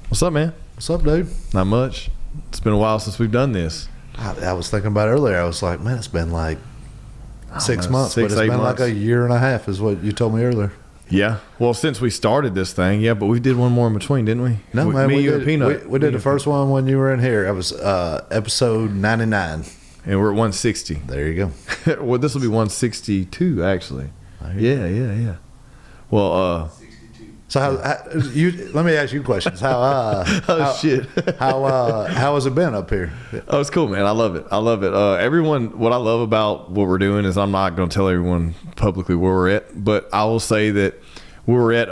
What's up, man? What's up, dude? Not much. It's been a while since we've done this. I was thinking about it earlier. I was like, man, it's been like 6 months, but it's been 8 months. like a year and a half is what you told me earlier. Yeah. Well, since we started this thing, yeah, but we did one more in between, didn't we? No, man, me, we you, did, and Peanut. we did the first one when you were in here. That was episode 99. And we're at 160. There you go. Well, this will be 162, actually. Yeah. Well, So let me ask you questions. How has it been up here? oh, it's cool, man. I love it. Everyone, what I love about what we're doing is I'm not going to tell everyone publicly where we're at, but I will say that where we're at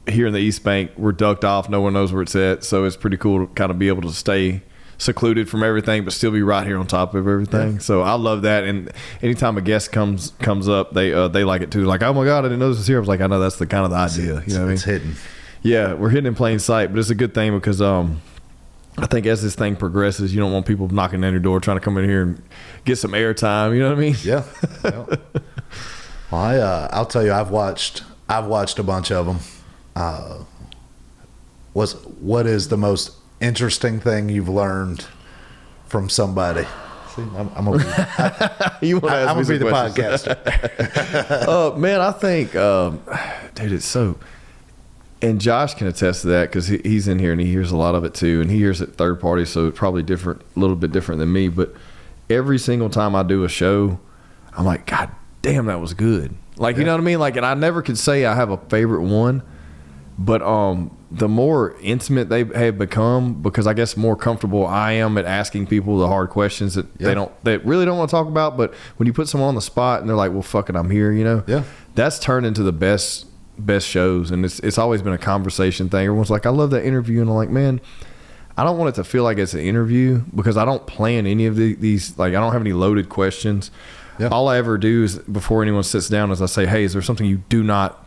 here in the East Bank, we're ducked off. No one knows where it's at, so it's pretty cool to kind of be able to stay secluded from everything, but still be right here on top of everything. Yeah. So I love that. And anytime a guest comes up, they like it too. Like, oh my God, I didn't know this was here. I was like, I know that's the kind of the idea. You know what I mean? It's hidden. Yeah, we're hidden in plain sight, but it's a good thing because I think as this thing progresses, you don't want people knocking on your door trying to come in here and get some airtime. You know what I mean? Yeah. Well, I'll tell you, I've watched a bunch of them. What is the most interesting thing you've learned from somebody? See, I'm gonna be, I'm gonna be the podcaster. Man, I think, dude, it's so. And Josh can attest to that because he's in here and he hears a lot of it too, and he hears it third party, so it's probably a little bit different than me. But every single time I do a show, I'm like, God damn, that was good. Like, you know what I mean? Like, and I never could say I have a favorite one, but the more intimate they have become, because I guess more comfortable I am at asking people the hard questions that they really don't want to talk about. But when you put someone on the spot and they're like, well, fuck it, I'm here, you know? Yeah. That's turned into the best shows. And it's always been a conversation thing. Everyone's like, I love that interview. And I'm like, man, I don't want it to feel like it's an interview because I don't plan any of these, like, I don't have any loaded questions. Yeah. All I ever do is before anyone sits down is I say, hey, is there something you do not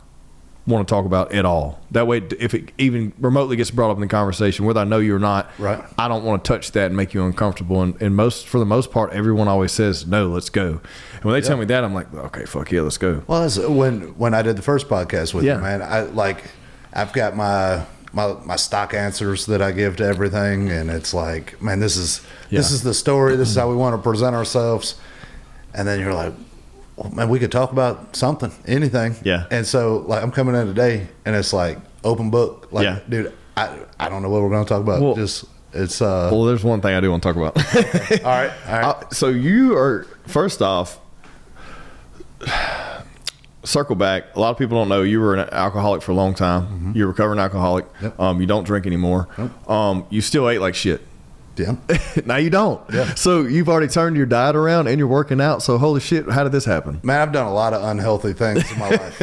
want to talk about at all? That way, if it even remotely gets brought up in the conversation, whether I know you or not, right, I don't want to touch that and make you uncomfortable. And for the most part, everyone always says, no, let's go. And when they tell me that, I'm like, okay, fuck yeah, let's go. Well, that's when I did the first podcast with you, man, I've got my stock answers that I give to everything, and it's like, man, this is the story, this is how we want to present ourselves. And then you're like, well, man, we could talk about something, anything. Yeah. And so, like, I'm coming in today, and it's like open book. Like, dude, I don't know what we're going to talk about. Well, well, there's one thing I do want to talk about. All right. So you are, first off, circle back. A lot of people don't know you were an alcoholic for a long time. Mm-hmm. You're a recovering alcoholic. Yep. You don't drink anymore. Nope. You still ate like shit. Yeah. Now you don't. Yeah. So you've already turned your diet around and you're working out. So holy shit, how did this happen? Man, I've done a lot of unhealthy things in my life.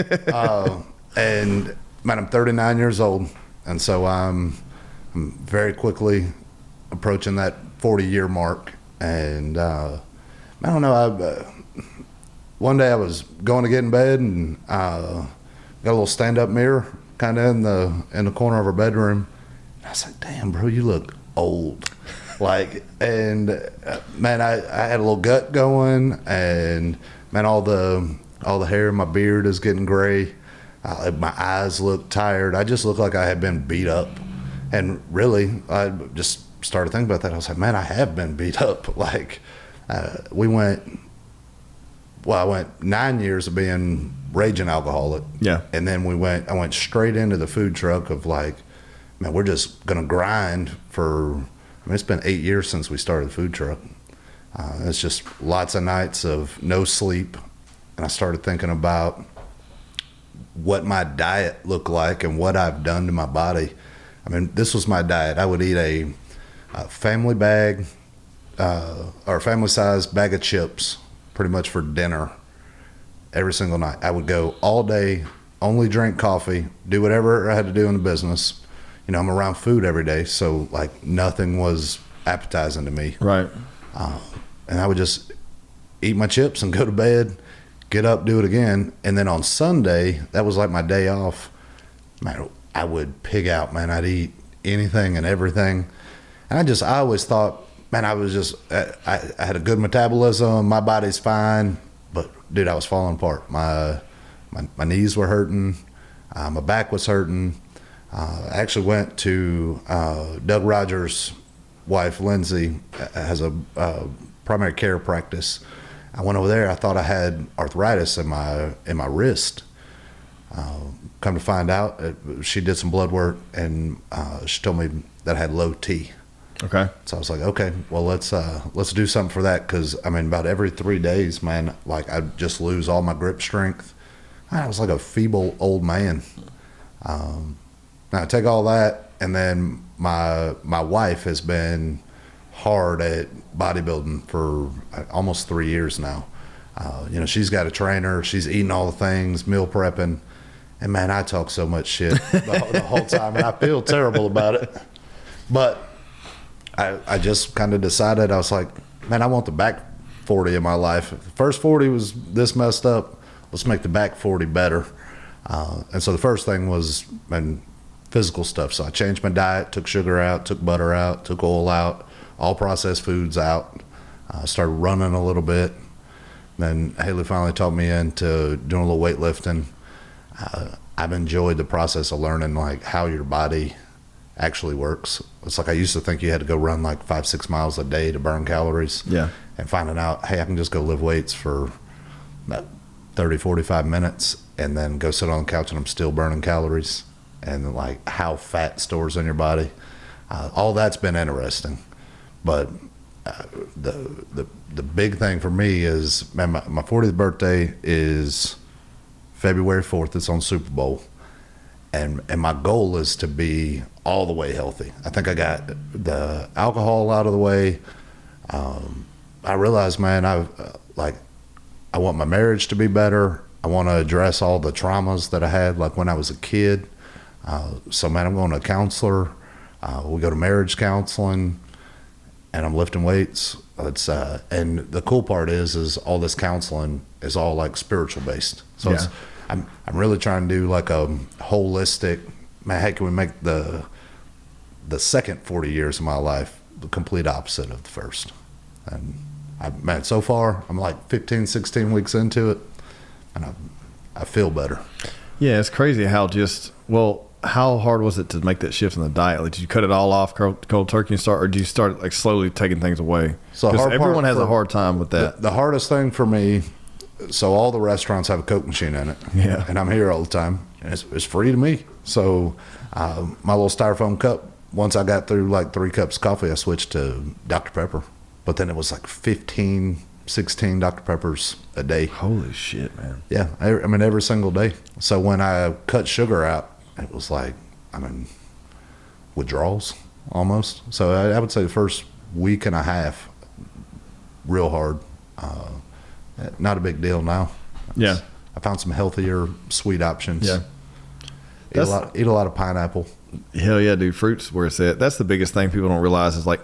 And man, I'm 39 years old, and so I'm very quickly approaching that 40-year mark. And I don't know. One day I was going to get in bed and got a little stand-up mirror kind of in the corner of our bedroom. And I was like, "Damn, bro, you look old." Like, and man, I had a little gut going, and man, all the hair in my beard is getting gray. My eyes look tired. I just look like I had been beat up. And really, I just started thinking about that. I was like, man, I have been beat up. Like, I went 9 years of being raging alcoholic. Yeah. And then I went straight into the food truck of like, man, we're just going to grind for, it's been 8 years since we started the food truck. It's just lots of nights of no sleep. And I started thinking about what my diet looked like and what I've done to my body. I mean, this was my diet. I would eat a family bag or family size bag of chips pretty much for dinner every single night. I would go all day, only drink coffee, do whatever I had to do in the business. You know, I'm around food every day, so like nothing was appetizing to me. Right. And I would just eat my chips and go to bed, get up, do it again. And then on Sunday, that was like my day off. Man, I would pig out, man. I'd eat anything and everything. And I always thought, man, I had a good metabolism. My body's fine. But dude, I was falling apart. My knees were hurting. My back was hurting. I actually went to Doug Rogers' wife, Lindsay, has a primary care practice. I went over there. I thought I had arthritis in my wrist. Come to find out, she did some blood work, and she told me that I had low T. Okay. So I was like, okay, well, let's do something for that, because I mean, about every 3 days, man, like I just lose all my grip strength. I was like a feeble old man. Now I take all that, and then my wife has been hard at bodybuilding for almost 3 years now. She's got a trainer. She's eating all the things, meal prepping, and man, I talk so much shit the whole time, and I feel terrible about it. But I just kind of decided, I was like, man, I want the back 40 in my life. If the first 40 was this messed up, let's make the back 40 better. And so the first thing was physical stuff. So I changed my diet, took sugar out, took butter out, took oil out, all processed foods out. Started running a little bit. Then Haley finally taught me into doing a little weightlifting. I've enjoyed the process of learning like how your body actually works. It's like I used to think you had to go run like 5-6 miles a day to burn calories. Yeah. And finding out, hey, I can just go lift weights for about 30-45 minutes and then go sit on the couch and I'm still burning calories, and like how fat stores in your body. All that's been interesting. But the big thing for me is, man, my 40th birthday is February 4th. It's on Super Bowl. And my goal is to be all the way healthy. I think I got the alcohol out of the way. I realized, man, I want my marriage to be better. I want to address all the traumas that I had, like when I was a kid. So, man, I'm going to a counselor. We go to marriage counseling, and I'm lifting weights. And the cool part is all this counseling is all like spiritual based. So yeah. I'm really trying to do like a holistic, man, how can we make the second 40 years of my life the complete opposite of the first? And man, so far I'm like 15, 16 weeks into it, and I feel better. Yeah, it's crazy how how hard was it to make that shift in the diet? Like, did you cut it all off cold turkey and start, or do you start like slowly taking things away? So because everyone has a hard time with that. The hardest thing for me, so all the restaurants have a Coke machine in it. Yeah. And I'm here all the time, and it's free to me. So my little styrofoam cup, once I got through like 3 cups of coffee, I switched to Dr. Pepper. But then it was like 15, 16 Dr. Peppers a day. Holy shit, man. Yeah, I mean, every single day. So when I cut sugar out, it was like, withdrawals almost. So I would say the first week and a half, real hard. Not a big deal now. Yeah. I found some healthier sweet options. Yeah. Eat a lot of pineapple. Hell yeah, dude. Fruit's where it's at. That's the biggest thing people don't realize is like,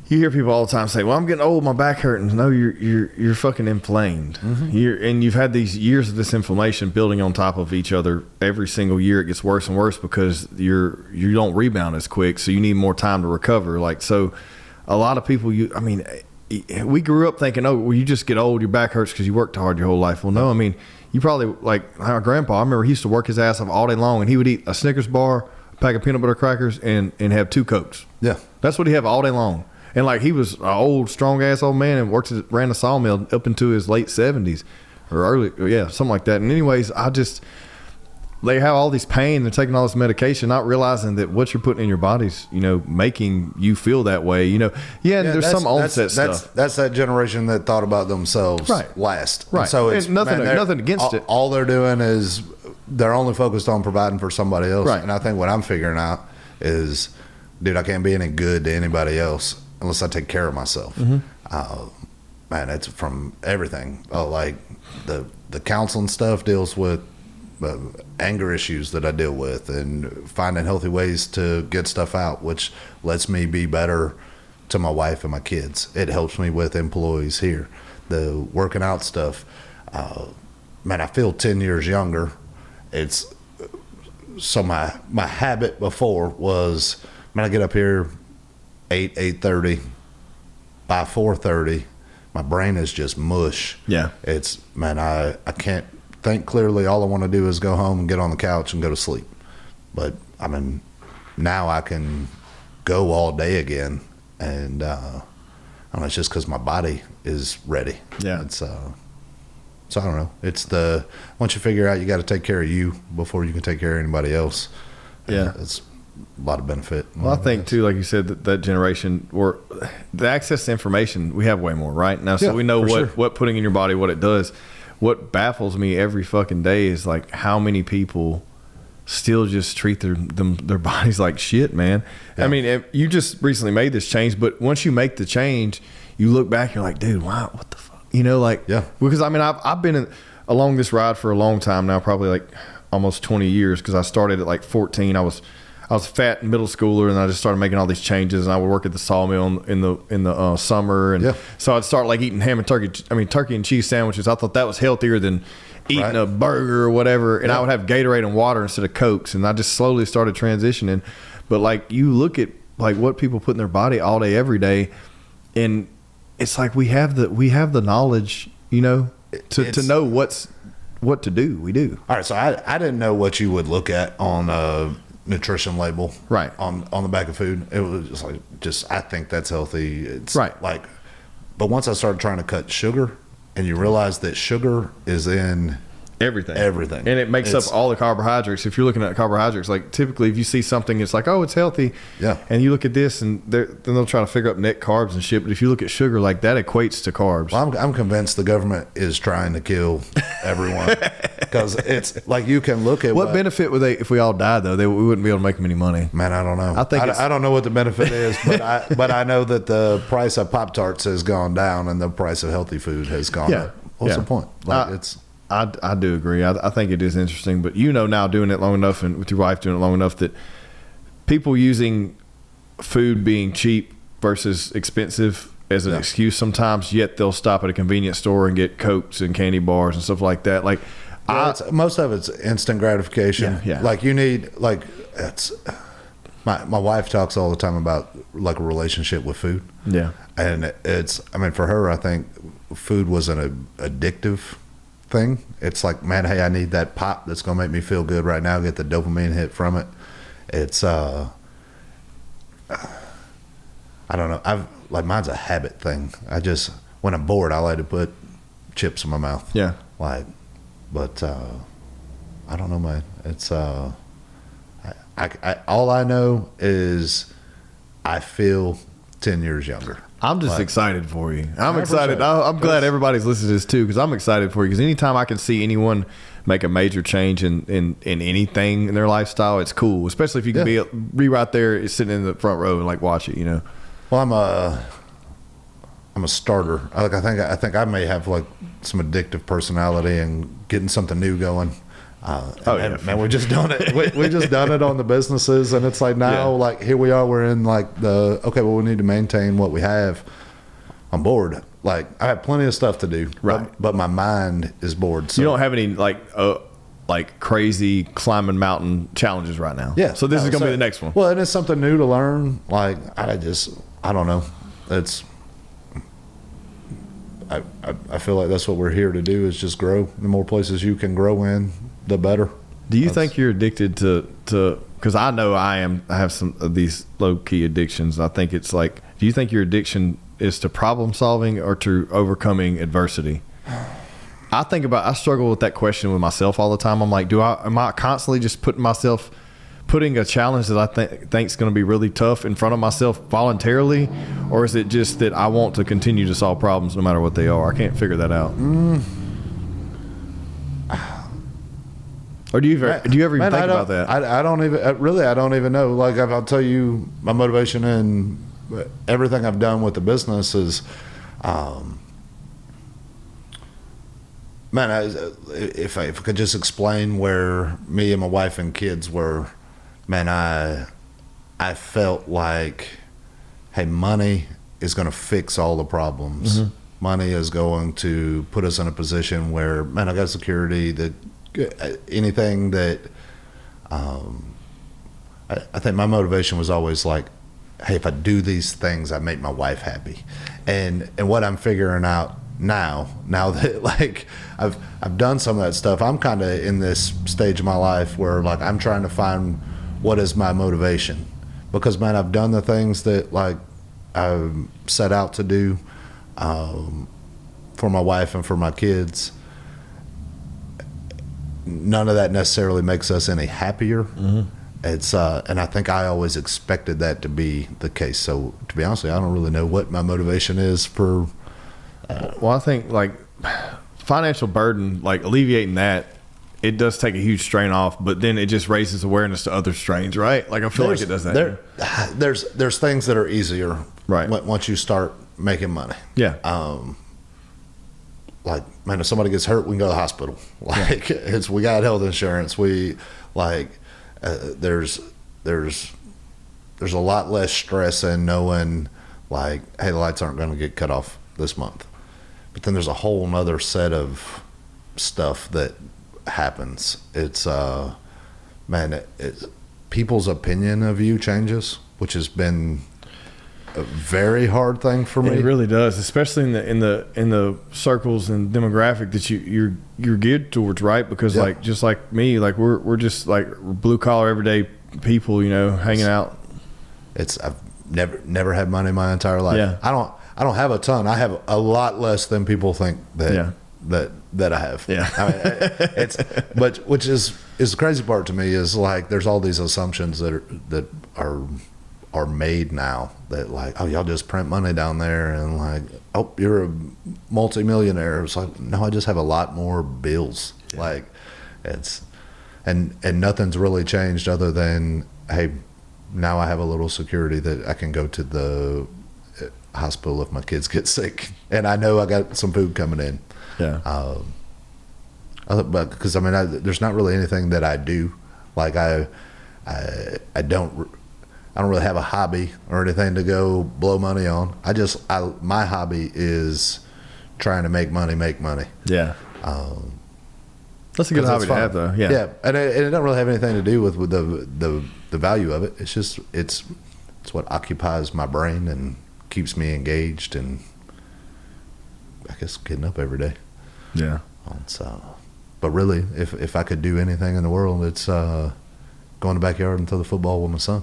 you hear people all the time say, well, I'm getting old, my back hurting. No, you're fucking inflamed. Mm-hmm. And you've had these years of this inflammation building on top of each other. Every single year it gets worse and worse because you don't rebound as quick, so you need more time to recover. Like, so a lot of people, we grew up thinking, oh, well, you just get old, your back hurts because you worked hard your whole life. Well, no, you probably, like our grandpa, I remember he used to work his ass off all day long, and he would eat a Snickers bar, a pack of peanut butter crackers, and have 2 Cokes. Yeah. That's what he'd have all day long. And like, he was an old, strong ass old man and ran a sawmill up into his late 70s or early, something like that. And anyways, they have all these pain, they're taking all this medication, not realizing that what you're putting in your body's, making you feel that way. There's some onset stuff. That's that generation that thought about themselves last. Right. And so it's nothing against it. All they're doing is they're only focused on providing for somebody else. Right. And I think what I'm figuring out is, dude, I can't be any good to anybody else unless I take care of myself. Mm-hmm. Man, it's from everything. Like the counseling stuff deals with anger issues that I deal with, and finding healthy ways to get stuff out, which lets me be better to my wife and my kids. It helps me with employees here. The working out stuff, man, I feel 10 years younger. It's so my habit before was, man, I get up here 8:30. By 4:30, my brain is just mush. Yeah. It's, man, I can't think clearly. All I want to do is go home and get on the couch and go to sleep. But I mean, now I can go all day again, and I don't know, it's just because my body is ready. Yeah. It's so I don't know. It's once you figure out you got to take care of you before you can take care of anybody else. Yeah. It's a lot of benefit. Well, I think too, like you said, that generation, or the access to information, we have way more right now. So we know what putting in your body, what it does. What baffles me every fucking day is like how many people still just treat their bodies like shit, man. Yeah. I mean, you just recently made this change, but once you make the change, you look back, you're like, dude, wow, what the fuck? You know, like, yeah. Because I mean, I've been along this ride for a long time now, probably like almost 20 years, because I started at like 14. I was a fat middle schooler, and I just started making all these changes. And I would work at the sawmill in the summer, and so I'd start like eating ham and turkey and cheese sandwiches. I thought that was healthier than eating a burger or whatever. And I would have Gatorade and water instead of Cokes, and I just slowly started transitioning. But like, you look at like what people put in their body all day, every day, and it's like we have the knowledge, you know, to know what to do. We do. All right, so I didn't know what you would look at on a nutrition label on the back of food. It was just I think that's healthy. It's like, but once I started trying to cut sugar, and you realize that sugar is in everything, and it makes up all the carbohydrates. If you're looking at carbohydrates, like typically if you see something, it's like, oh, it's healthy, and you look at this, and then they'll try to figure out net carbs and shit. But if you look at sugar, like that equates to carbs. Well, I'm convinced the government is trying to kill everyone, because it's like, you can look at what benefit would they, if we all died though? We wouldn't be able to make them any money. Man, I don't know. I don't know what the benefit is, but I know that the price of Pop-Tarts has gone down and the price of healthy food has gone up. What's the point? Like, I do agree. I think it is interesting, but you know, now doing it long enough, and with your wife doing it long enough, that people using food being cheap versus expensive as an excuse sometimes, yet they'll stop at a convenience store and get Cokes and candy bars and stuff like that. Like, most of it's instant gratification. Yeah. Like, you need, like, it's my wife talks all the time about like a relationship with food. Yeah. And I mean, for her, I think food was an addictive thing. It's like, man, hey, I need that pop that's gonna make me feel good right now, get the dopamine hit from it. It's I don't know, mine's a habit thing. I just, when I'm bored, I like to put chips in my mouth. But I don't know, man. It's I all I know is I feel 10 years younger. I'm just excited for you. I'm excited. I'm glad everybody's listening to this too, because I'm excited for you. Because anytime I can see anyone make a major change in anything in their lifestyle, it's cool. Especially if you can be right there, sitting in the front row and like watch it. You know. Well, I'm a starter. I think I may have like some addictive personality and getting something new going. Man, we just done it. We just done it on the businesses, and it's like now, like here we are. We're in like we need to maintain what we have. I'm bored. Like, I have plenty of stuff to do, but my mind is bored. So. You don't have any like crazy climbing mountain challenges right now. Yeah. So this is gonna be the next one. Well, and it's something new to learn. Like, I don't know. It's. I feel like that's what we're here to do, is just grow. The more places you can grow in, the better. Do you think you're addicted to because I know I have some of these low key addictions. I think it's like, do you think your addiction is to problem solving or to overcoming adversity? I struggle with that question with myself all the time. I'm like, am I constantly just putting a challenge that I think's going to be really tough in front of myself voluntarily, or is it just that I want to continue to solve problems no matter what they are? I can't figure that out. Or do you ever even think about that? I don't even know. Like, I'll tell you, my motivation and everything I've done with the business is, if I could just explain where me and my wife and kids were, man, I felt like, hey, money is going to fix all the problems. Mm-hmm. Money is going to put us in a position where, man, I got security, that anything that I think my motivation was always like, hey, if I do these things, I make my wife happy. And what I'm figuring out now that like I've done some of that stuff, I'm kind of in this stage of my life where like I'm trying to find what is my motivation? Because, man, I've done the things that, like, I set out to do for my wife and for my kids. None of that necessarily makes us any happier. Mm-hmm. It's and I think I always expected that to be the case. So, to be honest with you, I don't really know what my motivation is for. Well, I think, like, financial burden, like, alleviating that, it does take a huge strain off, but then it just raises awareness to other strains, right? Like, I feel like it does that. There's things that are easier, right, once you start making money. Yeah. Like, man, if somebody gets hurt, we can go to the hospital. Like, we got health insurance. We, like, there's a lot less stress in knowing, like, hey, the lights aren't going to get cut off this month. But then there's a whole nother set of stuff that happens. It's man, people's opinion of you changes, which has been a very hard thing for me. It really does, especially in the circles and demographic that you're geared towards, right? Because like, just like me, like we're just like blue collar everyday people, you know, hanging out. I've never had money my entire life. Yeah. I don't have a ton. I have a lot less than people think that I have. Yeah. I mean, but which is the crazy part to me is, like, there's all these assumptions that are made now that, like, oh, y'all just print money down there, and, like, oh, you're a multimillionaire. It's like, no, I just have a lot more bills. Yeah. Like, it's and nothing's really changed other than, hey, now I have a little security that I can go to the hospital if my kids get sick, and I know I got some food coming in. Yeah. But because, I mean, there's not really anything that I do. Like, I don't really have a hobby or anything to go blow money on. My hobby is trying to make money. Yeah. That's a good hobby to have, though. Yeah. Yeah, and it don't really have anything to do with the value of it. It's just it's what occupies my brain and keeps me engaged, and I guess getting up every day. Yeah. But really, if I could do anything in the world, it's going to the backyard and throw the football with my son,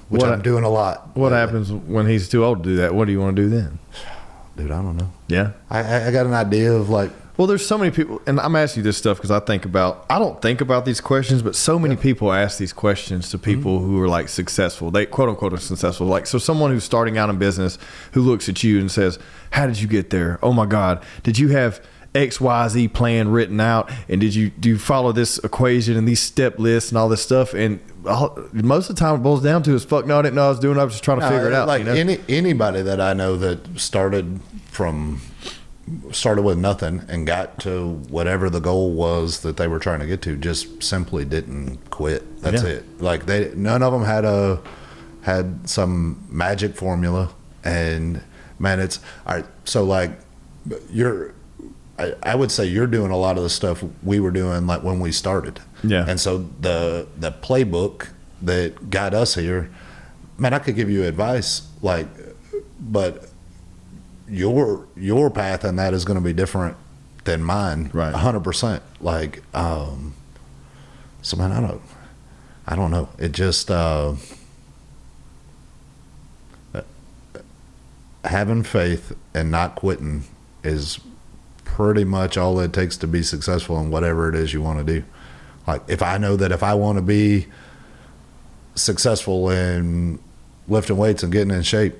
which I'm doing a lot. What happens when he's too old to do that? What do you want to do then? Dude, I don't know. Yeah. I got an idea of, like, well, there's so many people, and I'm asking you this stuff because I don't think about these questions, but so many people ask these questions to people who are, like, successful. They quote unquote are successful. Like, so someone who's starting out in business who looks at you and says, how did you get there? Oh my God. Did you have XYZ plan written out? And do you follow this equation and these step lists and all this stuff? And most of the time it boils down to is, fuck no, I didn't know I was doing it. I was just trying to figure it out. Like, you know? Anybody that I know that started with nothing and got to whatever the goal was that they were trying to get to, just simply didn't quit. That's it. Like, none of them had some magic formula. And, man, it's all right. So, like, I would say you're doing a lot of the stuff we were doing, like, when we started. Yeah. And so the playbook that got us here, man, I could give you advice, like, but your path in that is going to be different than mine. Right. 100%. Like, so, man, I don't know. It just, having faith and not quitting is pretty much all it takes to be successful in whatever it is you want to do. Like, if I know that if I want to be successful in lifting weights and getting in shape,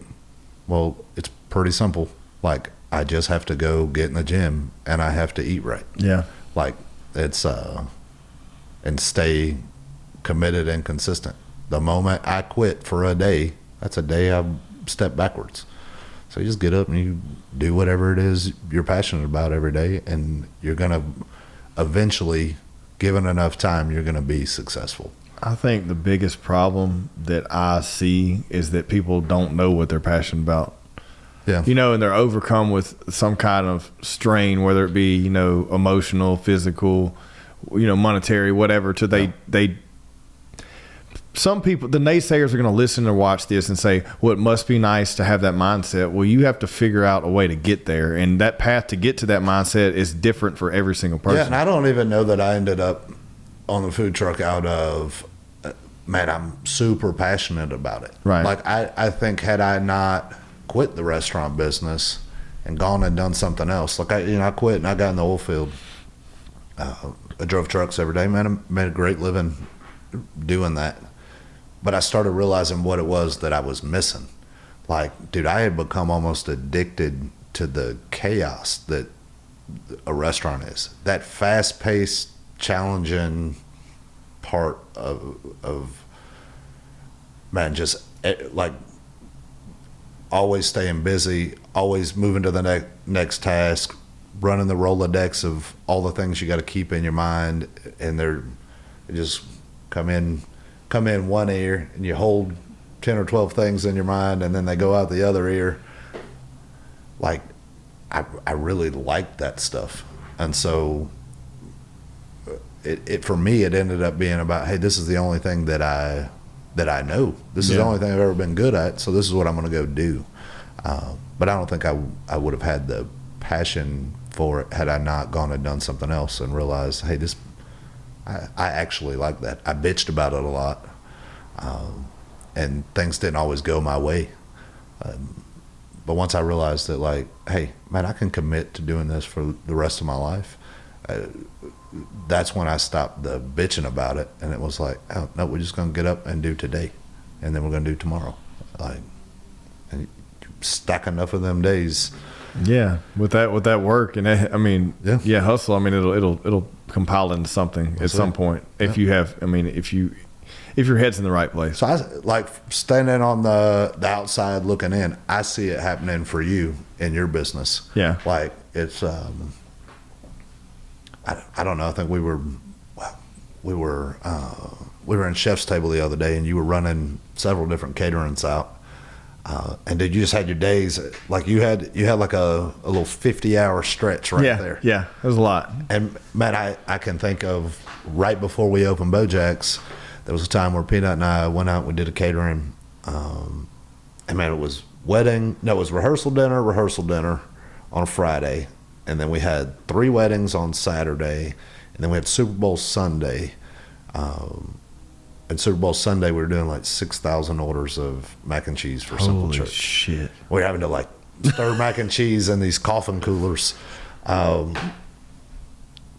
well, it's pretty simple. Like, I just have to go get in the gym and I have to eat right. Yeah. Like, it's and stay committed and consistent. The moment I quit for a day, that's a day I step backwards. So you just get up and you do whatever it is you're passionate about every day, and you're going to eventually, given enough time, you're going to be successful. I think the biggest problem that I see is that people don't know what they're passionate about. Yeah. You know, and they're overcome with some kind of strain, whether it be, you know, emotional, physical, you know, monetary, whatever, some people, the naysayers are going to listen or watch this and say, well, it must be nice to have that mindset. Well, you have to figure out a way to get there. And that path to get to that mindset is different for every single person. Yeah, and I don't even know that I ended up on the food truck out of man, I'm super passionate about it. Right. Like I think had I not quit the restaurant business and gone and done something else, like I quit and I got in the oil field. I drove trucks every day, man. I made a great living doing that. But I started realizing what it was that I was missing. Like, dude, I had become almost addicted to the chaos that a restaurant is. That fast-paced, challenging part of man, just like always staying busy, always moving to the next task, running the Rolodex of all the things you got to keep in your mind, and they just come in one ear, and you hold 10 or 12 things in your mind, and then they go out the other ear. Like, I really liked that stuff, and so it for me, it ended up being about, hey, this is the only thing that I know. This is the only thing I've ever been good at, so this is what I'm going to go do. But I don't think I would have had the passion for it had I not gone and done something else and realized, hey, I actually like that. I bitched about it a lot, and things didn't always go my way. But once I realized that, like, hey, man, I can commit to doing this for the rest of my life, that's when I stopped the bitching about it, and it was like, oh, no, we're just going to get up and do today, and then we're going to do tomorrow. Like, and you stack enough of them days. Yeah, with that work, and I mean, hustle. I mean, it'll compile into something at some point if you have. I mean, if your head's in the right place. So I like standing on the outside looking in. I see it happening for you in your business. Yeah, like it's. I don't know. I think we were in chef's table the other day, and you were running several different caterings out. And did you just had your days like you had like a little 50-hour stretch there? Yeah, it was a lot. And man, I can think of right before we opened BeauxJax, there was a time where Peanut and I went out and we did a catering. And man, it was rehearsal dinner on a Friday, and then we had 3 weddings on Saturday, and then we had Super Bowl Sunday. And Super Bowl Sunday, we were doing like 6,000 orders of mac and cheese for Simple Church. Shit. We were having to like stir mac and cheese in these coffin coolers. But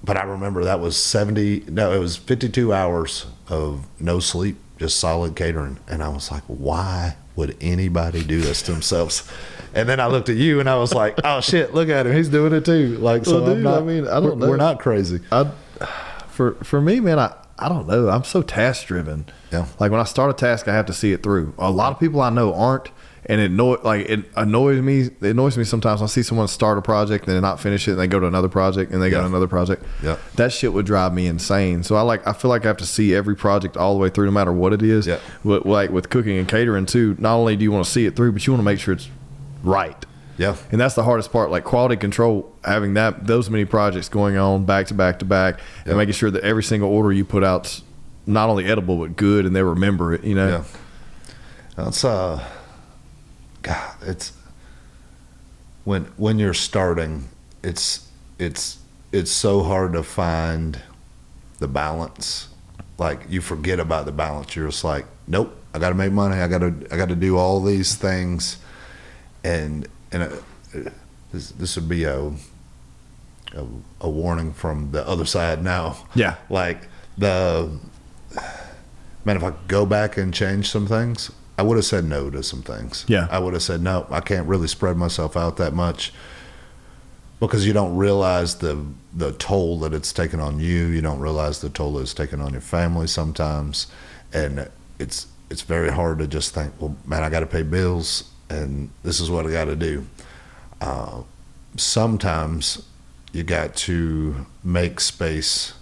I remember that was it was 52 hours of no sleep, just solid catering. And I was like, why would anybody do this to themselves? And then I looked at you and I was like, oh shit, look at him. He's doing it too. Like, so well, dude, I mean, I don't know. We're not crazy. For me, man, I don't know. I'm so task driven. Yeah. Like when I start a task, I have to see it through. A lot of people I know aren't, and it annoys me. It annoys me sometimes when I see someone start a project and then not finish it, and they go to another project and they go to another project. Yeah. That shit would drive me insane. So I feel like I have to see every project all the way through, no matter what it is. Yeah. Like with cooking and catering too. Not only do you want to see it through, but you want to make sure it's right. Yeah. And that's the hardest part, like quality control, having those many projects going on back to back to back, and making sure that every single order you put out's not only edible but good, and they remember it, you know. Yeah. That's God, it's when you're starting, it's so hard to find the balance. Like, you forget about the balance. You're just like, nope, I got to make money. I got to do all these things, and this would be a warning from the other side now. Yeah. Like, man, if I could go back and change some things, I would have said no to some things. Yeah. I would have said, no, I can't really spread myself out that much, because you don't realize the toll that it's taken on you. You don't realize the toll that it's taken on your family sometimes. And it's very hard to just think, well, man, I got to pay bills, and this is what I got to do. Sometimes you got to make space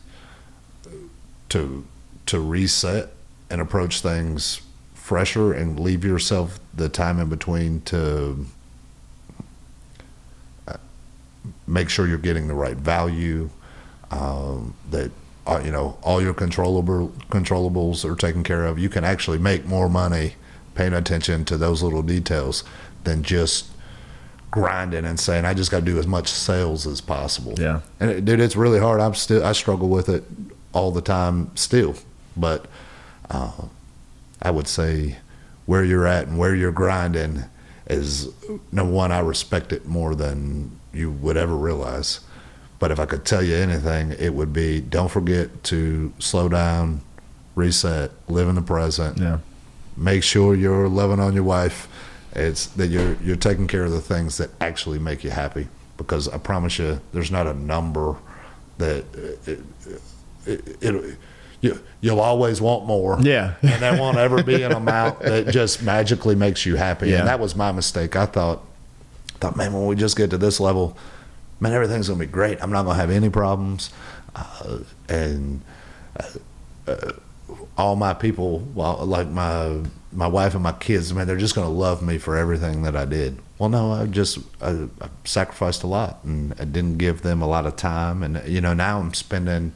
to reset and approach things fresher, and leave yourself the time in between to make sure you're getting the right value, that all your controllables are taken care of. You can actually make more money paying attention to those little details than just grinding and saying, I just got to do as much sales as possible. Yeah. And dude, it's really hard. I struggle with it all the time still, but I would say where you're at and where you're grinding is, number one, I respect it more than you would ever realize. But if I could tell you anything, it would be, don't forget to slow down, reset, live in the present. Yeah. Make sure you're loving on your wife. It's that you're taking care of the things that actually make you happy. Because I promise you, there's not a number that you'll always want more. Yeah. And there won't ever be an amount that just magically makes you happy. Yeah. And that was my mistake. I thought, man, when we just get to this level, man, everything's going to be great. I'm not going to have any problems. All my people, well, like my wife and my kids, man, they're just going to love me for everything that I did. Well, no, I sacrificed a lot, and I didn't give them a lot of time. And, now I'm spending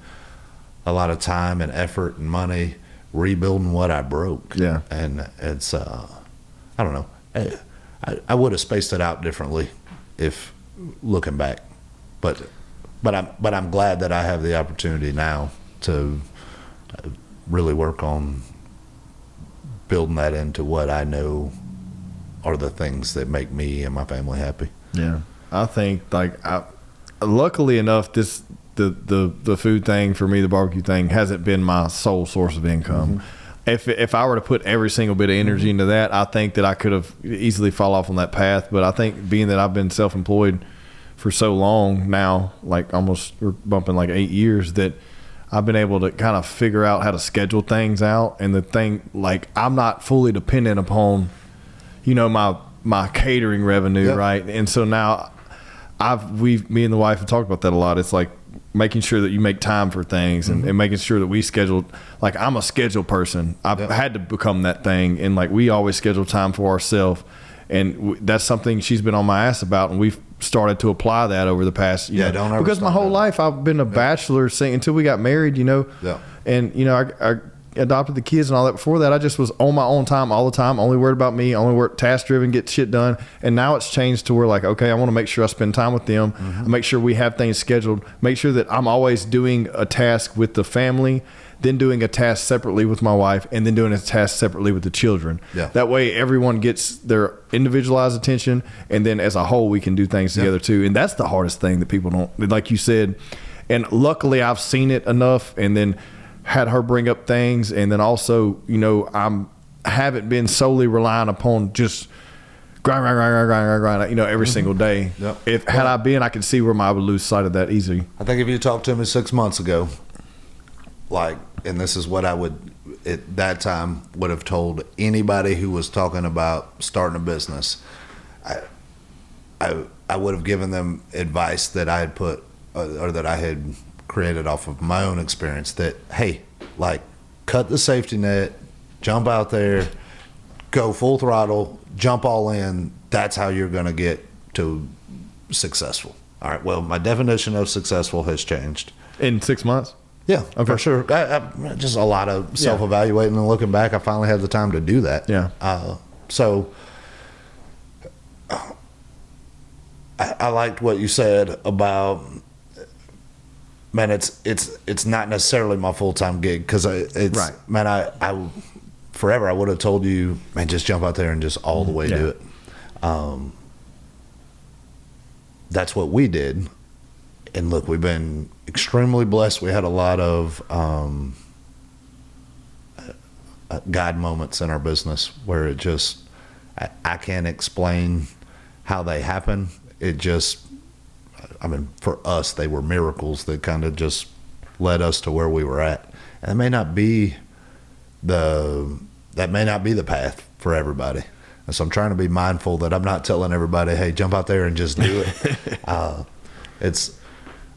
a lot of time and effort and money rebuilding what I broke. Yeah. And it's, I don't know. I would have spaced it out differently if looking back. But I'm glad that I have the opportunity now to really work on building that into what I know are the things that make me and my family happy. Yeah. I think luckily enough, the food thing for me, the barbecue thing hasn't been my sole source of income. Mm-hmm. If I were to put every single bit of energy into that, I think that I could have easily fall off on that path. But I think being that I've been self-employed for so long now, like almost we're bumping like 8 years, that I've been able to kind of figure out how to schedule things out. And the thing, like, I'm not fully dependent upon, my catering revenue, yep. Right? And so now me and the wife have talked about that a lot. It's like making sure that you make time for things and making sure that we schedule. Like, I'm a schedule person. I've had to become that thing. And like, we always schedule time for ourselves. And that's something she's been on my ass about. And we've started to apply that over the past, don't ever because my whole life I've been a bachelor until we got married, Yeah. And, I adopted the kids and all that. Before that, I just was on my own time all the time, only worried about me, only work task driven, get shit done. And now it's changed to where, like, okay, I want to make sure I spend time with them, make sure we have things scheduled, make sure that I'm always doing a task with the family, then doing a task separately with my wife, and then doing a task separately with the children. Yeah. That way everyone gets their individualized attention, and then as a whole we can do things together too. And that's the hardest thing that people don't, like you said. And luckily I've seen it enough, and then had her bring up things, and then also, I haven't been solely relying upon just grind, every single day. Yep. Had I been, I could see where I would lose sight of that easy. I think if you talked to me 6 months ago, and this is what I would at that time would have told anybody who was talking about starting a business, I would have given them advice that I had put or that I had created off of my own experience, that, hey, like, cut the safety net, jump out there, go full throttle, jump all in. That's how you're going to get to successful. All right. Well, my definition of successful has changed. In 6 months? Yeah, for sure. I just a lot of self-evaluating and looking back. I finally had the time to do that. Yeah. So I liked what you said about, man, it's not necessarily my full-time gig, because it's right. Man, I forever I would have told you, man, just jump out there and just all the way do it. That's what we did. And look, we've been extremely blessed. We had a lot of God moments in our business where it just, I can't explain how they happen. It just, for us, they were miracles that kind of just led us to where we were at. And that may not be the path for everybody. And so I'm trying to be mindful that I'm not telling everybody, hey, jump out there and just do it. It's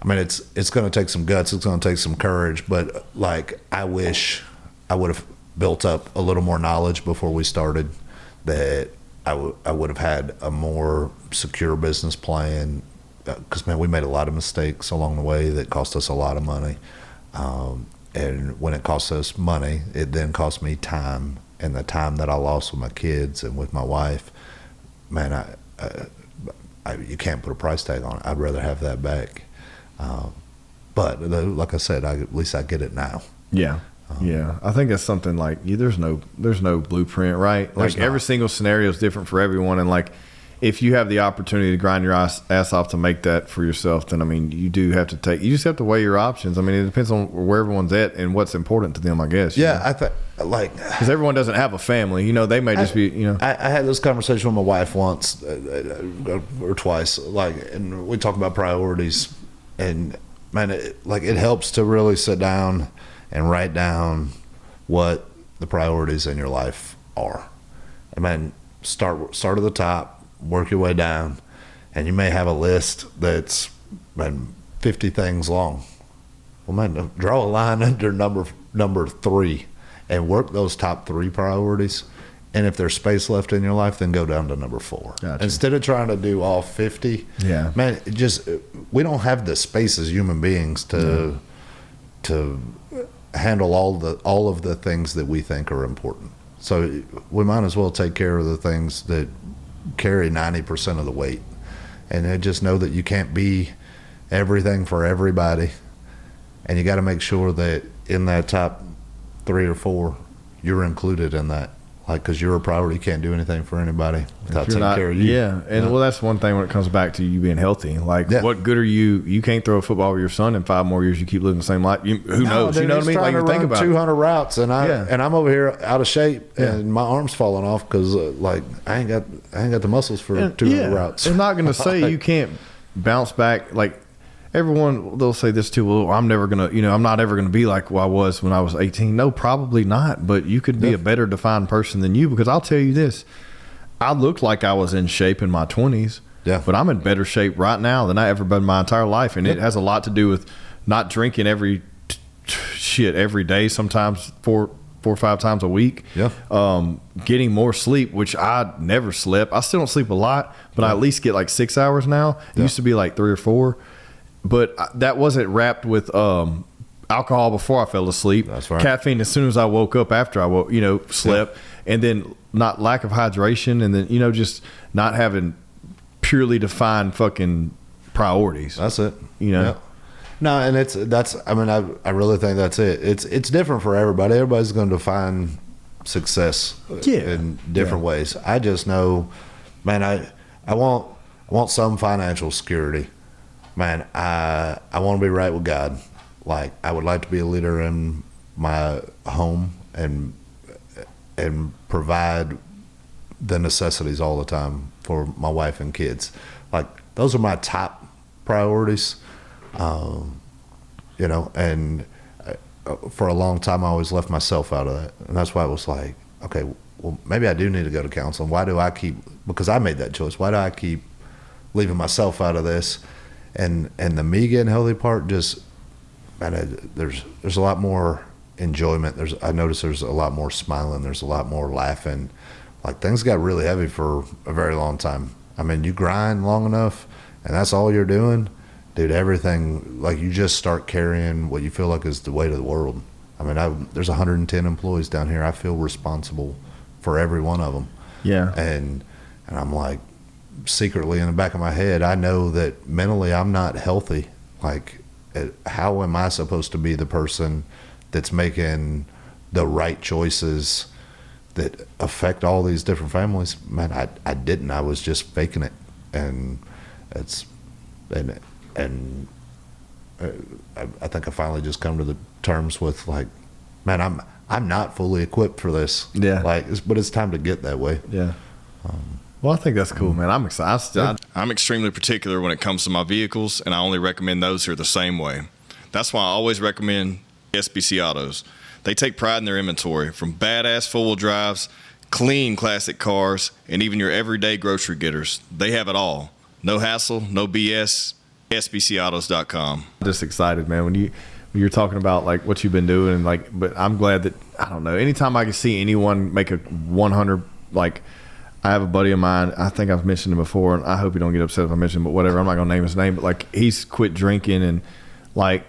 going to take some guts. It's going to take some courage. But, like, I wish I would have built up a little more knowledge before we started, that I would have had a more secure business plan. Because, man, we made a lot of mistakes along the way that cost us a lot of money. And when it costs us money, it then cost me time. And the time that I lost with my kids and with my wife, man, you can't put a price tag on it. I'd rather have that back. But like I said, at least I get it now. Yeah. Yeah, I think that's something like there's no blueprint, right? Like every single scenario is different for everyone, and like if you have the opportunity to grind your ass off to make that for yourself, then I mean you just have to weigh your options. I mean it depends on where everyone's at and what's important to them, I guess. Yeah, I think because everyone doesn't have a family, they may just be. I had this conversation with my wife once or twice, and we talk about priorities, and man, it helps to really sit down and write down what the priorities in your life are. And man, start at the top, work your way down, and you may have a list that's 50 things long. Well, man, draw a line under number 3 and work those top 3 priorities. And if there's space left in your life, then go down to number 4. Gotcha. Instead of trying to do all 50. Yeah, man, we don't have the space as human beings to handle all of the things that we think are important. So we might as well take care of the things that carry 90% of the weight, and just know that you can't be everything for everybody, and you got to make sure that in that top 3 or 4 you're included in that, because you're a priority. You can't do anything for anybody without taking care of you. Yeah, and well, that's one thing when it comes back to you being healthy. What good are you? You can't throw a football with your son in 5 more years. You keep living the same life. Who knows? Dude, you know what I mean? Like you think about 200 routes, and I'm over here out of shape, and my arm's falling off because I ain't got the muscles for 200 routes. I'm not going to say you can't bounce back. Like everyone, they'll say this too. Well, I'm never gonna, I'm not ever gonna be like I was when I was 18. No, probably not. But you could be a better defined person than you, because I'll tell you this: I looked like I was in shape in my 20s. Yeah. But I'm in better shape right now than I ever been my entire life, and it has a lot to do with not drinking every day. Sometimes 4 or 5 times a week. Yeah. Getting more sleep, which I never slept. I still don't sleep a lot, but I at least get like 6 hours now. It used to be like 3 or 4. But that wasn't wrapped with alcohol before I fell asleep. That's right. Caffeine as soon as I woke up after I slept, and then not lack of hydration, and then just not having purely defined fucking priorities. That's it. Yeah. No, and I really think that's it. It's different for everybody. Everybody's going to define success in different ways. I just know, man, I want some financial security. Man, I want to be right with God. Like, I would like to be a leader in my home and provide the necessities all the time for my wife and kids. Like, those are my top priorities. And for a long time I always left myself out of that, and that's why it was like, okay, well, maybe I do need to go to counseling. Because I made that choice, why do I keep leaving myself out of this? And the me getting healthy part, just, man, there's a lot more enjoyment. I noticed there's a lot more smiling, there's a lot more laughing. Like, things got really heavy for a very long time. I mean, you grind long enough and that's all you're doing, dude, everything, like, you just start carrying what you feel like is the weight of the world. I mean, there's 110 employees down here. I feel responsible for every one of them. Yeah. And I'm like, secretly in the back of my head, I know that mentally I'm not healthy. Like, how am I supposed to be the person that's making the right choices that affect all these different families? Man, I didn't. I was just faking it. And I think I finally just come to the terms with, like, man, I'm not fully equipped for this. Yeah. But it's time to get that way. Yeah. Well, I think that's cool, man. I'm excited. I'm extremely particular when it comes to my vehicles, and I only recommend those who are the same way. That's why I always recommend SBC Autos. They take pride in their inventory, from badass four-wheel drives, clean classic cars, and even your everyday grocery getters. They have it all. No hassle, no BS. SBCautos.com. Just excited, man. When you're talking about, like, what you've been doing, and, like, but I'm glad that, I don't know, anytime I can see anyone make a 100, like, I have a buddy of mine, I think I've mentioned him before, and I hope you don't get upset if I mention him, but whatever, I'm not gonna name his name, but, like, he's quit drinking, and, like,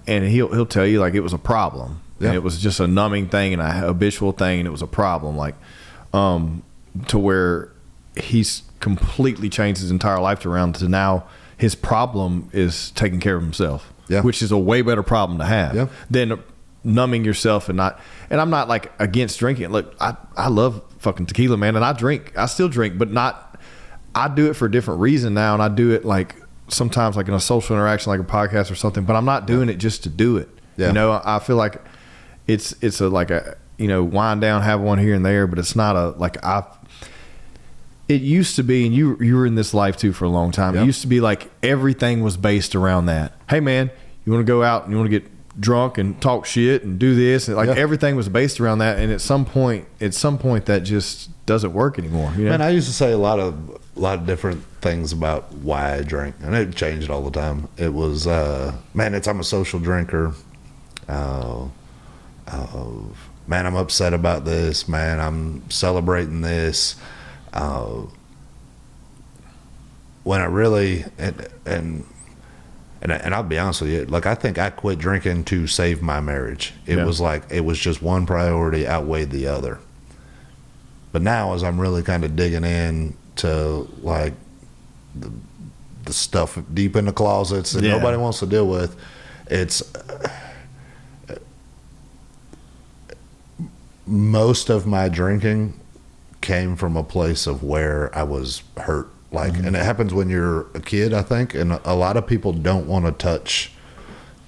and he'll tell you, like, it was a problem. Yeah. And it was just a numbing thing and a habitual thing, and it was a problem, like, to where he's completely changed his entire life around to now his problem is taking care of himself. Yeah. Which is a way better problem to have than numbing yourself and I'm not like against drinking. Look, I love fucking tequila, man, and I still drink, but I do it for a different reason now, and I do it like sometimes like in a social interaction, like a podcast or something, but I'm not doing it just to do it. Yeah. You know, I feel like it's like a, you know, wind down, have one here and there, but it's not a, like it used to be, and you were in this life too for a long time. Yep. It used to be like everything was based around that. Hey man, you want to go out and you want to get drunk and talk shit and do this, and like everything was based around that. And at some point that just doesn't work anymore. You know? Man, I used to say a lot of different things about why I drink, and it changed all the time. It was, man, I'm a social drinker. Man, I'm upset about this. Man, I'm celebrating this. When I really, and I'll be honest with you, like I think I quit drinking to save my marriage. It was like, it was just one priority outweighed the other. But now, as I'm really kind of digging in to like the stuff deep in the closets that nobody wants to deal with, it's most of my drinking came from a place of where I was hurt. Like, and it happens when you're a kid, I think, and a lot of people don't want to touch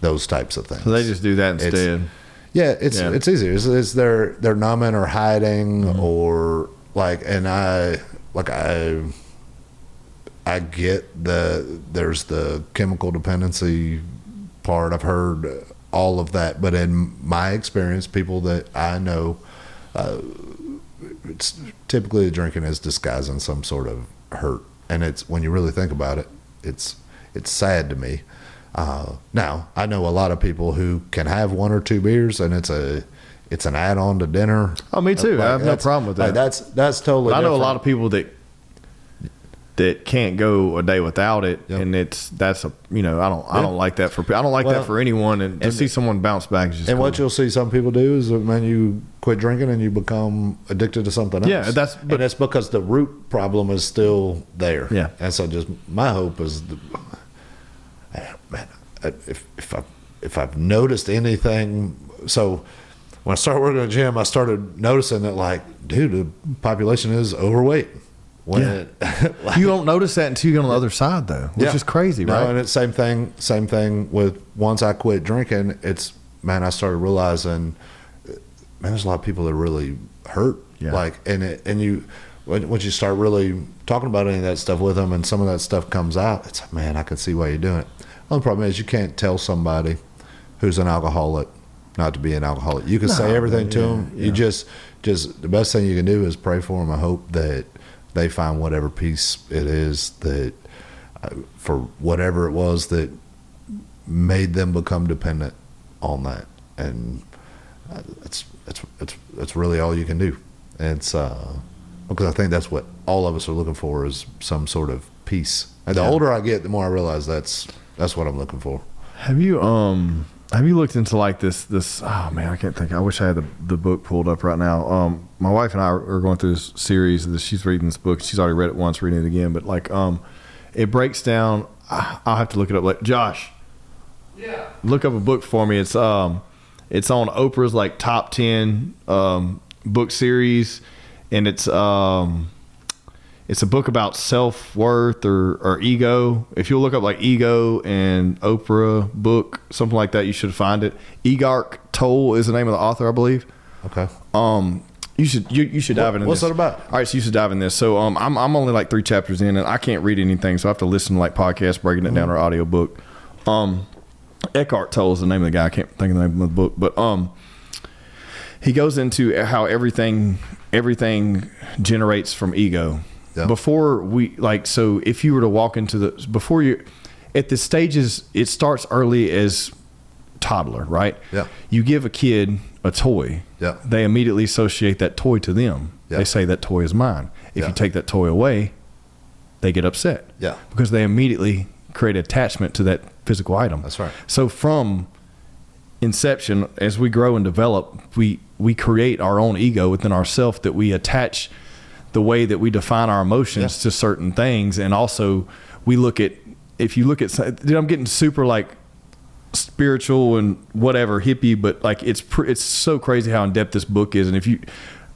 those types of things. So they just do that instead. It's easier. It's they're numbing or hiding or like, and I get there's the chemical dependency part. I've heard all of that, but in my experience, people that I know, it's typically drinking is disguising some sort of hurt. And it's, when you really think about it, it's sad to me. Now I know a lot of people who can have one or two beers and it's an add-on to dinner. Oh, me too. I have no problem with that. Like that's totally I know different. a lot of people that can't go a day without it, and that's a, you know, I don't like that that for anyone, and to see someone bounce back is just and cool. what you'll see some people do is, man, you quit drinking and you become addicted to something else. Yeah, and that's because the root problem is still there. Yeah, and so just my hope is, man, if I've noticed anything, so when I started working at the gym, I started noticing that, like, dude, the population is overweight. Like, you don't notice that until you get on the other side, though, which is crazy, right? No, and it's same thing with, once I quit drinking, I started realizing, man, there's a lot of people that are really hurt. Yeah. Like, once you start really talking about any of that stuff with them and some of that stuff comes out, it's like, man, I can see why you're doing it. The only problem is you can't tell somebody who's an alcoholic not to be an alcoholic. You can say everything to them. Yeah. You just the best thing you can do is pray for them. I hope that they find whatever peace it is that, for whatever it was that made them become dependent on that, and it's really all you can do. And it's because I think that's what all of us are looking for, is some sort of peace. And the older I get, the more I realize that's what I'm looking for. Have you looked into like this oh man, I can't think, I wish I had the book pulled up right now. My wife and I are going through this series that she's reading this book. She's already read it once, reading it again, but like it breaks down, I'll have to look it up. Like, Josh, look up a book for me. It's on Oprah's like top 10 book series, and it's a book about self-worth or ego. If you'll look up like ego and Oprah book, something like that, you should find it. Eckhart Tolle is the name of the author, I believe. Okay. You should dive into this. What's that about? All right, so you should dive in this. So I'm only like 3 chapters in, and I can't read anything, so I have to listen to like podcasts breaking it down, or audio book. Eckhart Tolle is the name of the guy. I can't think of the name of the book, but he goes into how everything generates from ego. Yeah. Before we, like, so if you were to walk into at the stages, it starts early as toddler, right? Yeah. You give a kid a toy. Yeah. They immediately associate that toy to them. Yeah. They say that toy is mine. If you take that toy away, they get upset. Yeah. Because they immediately create attachment to that physical item. That's right. So from inception, as we grow and develop, we create our own ego within ourselves, that we attach the way that we define our emotions to certain things. And also we look at, if you look at, dude, I'm getting super like spiritual and whatever hippie, but like it's so crazy how in depth this book is. And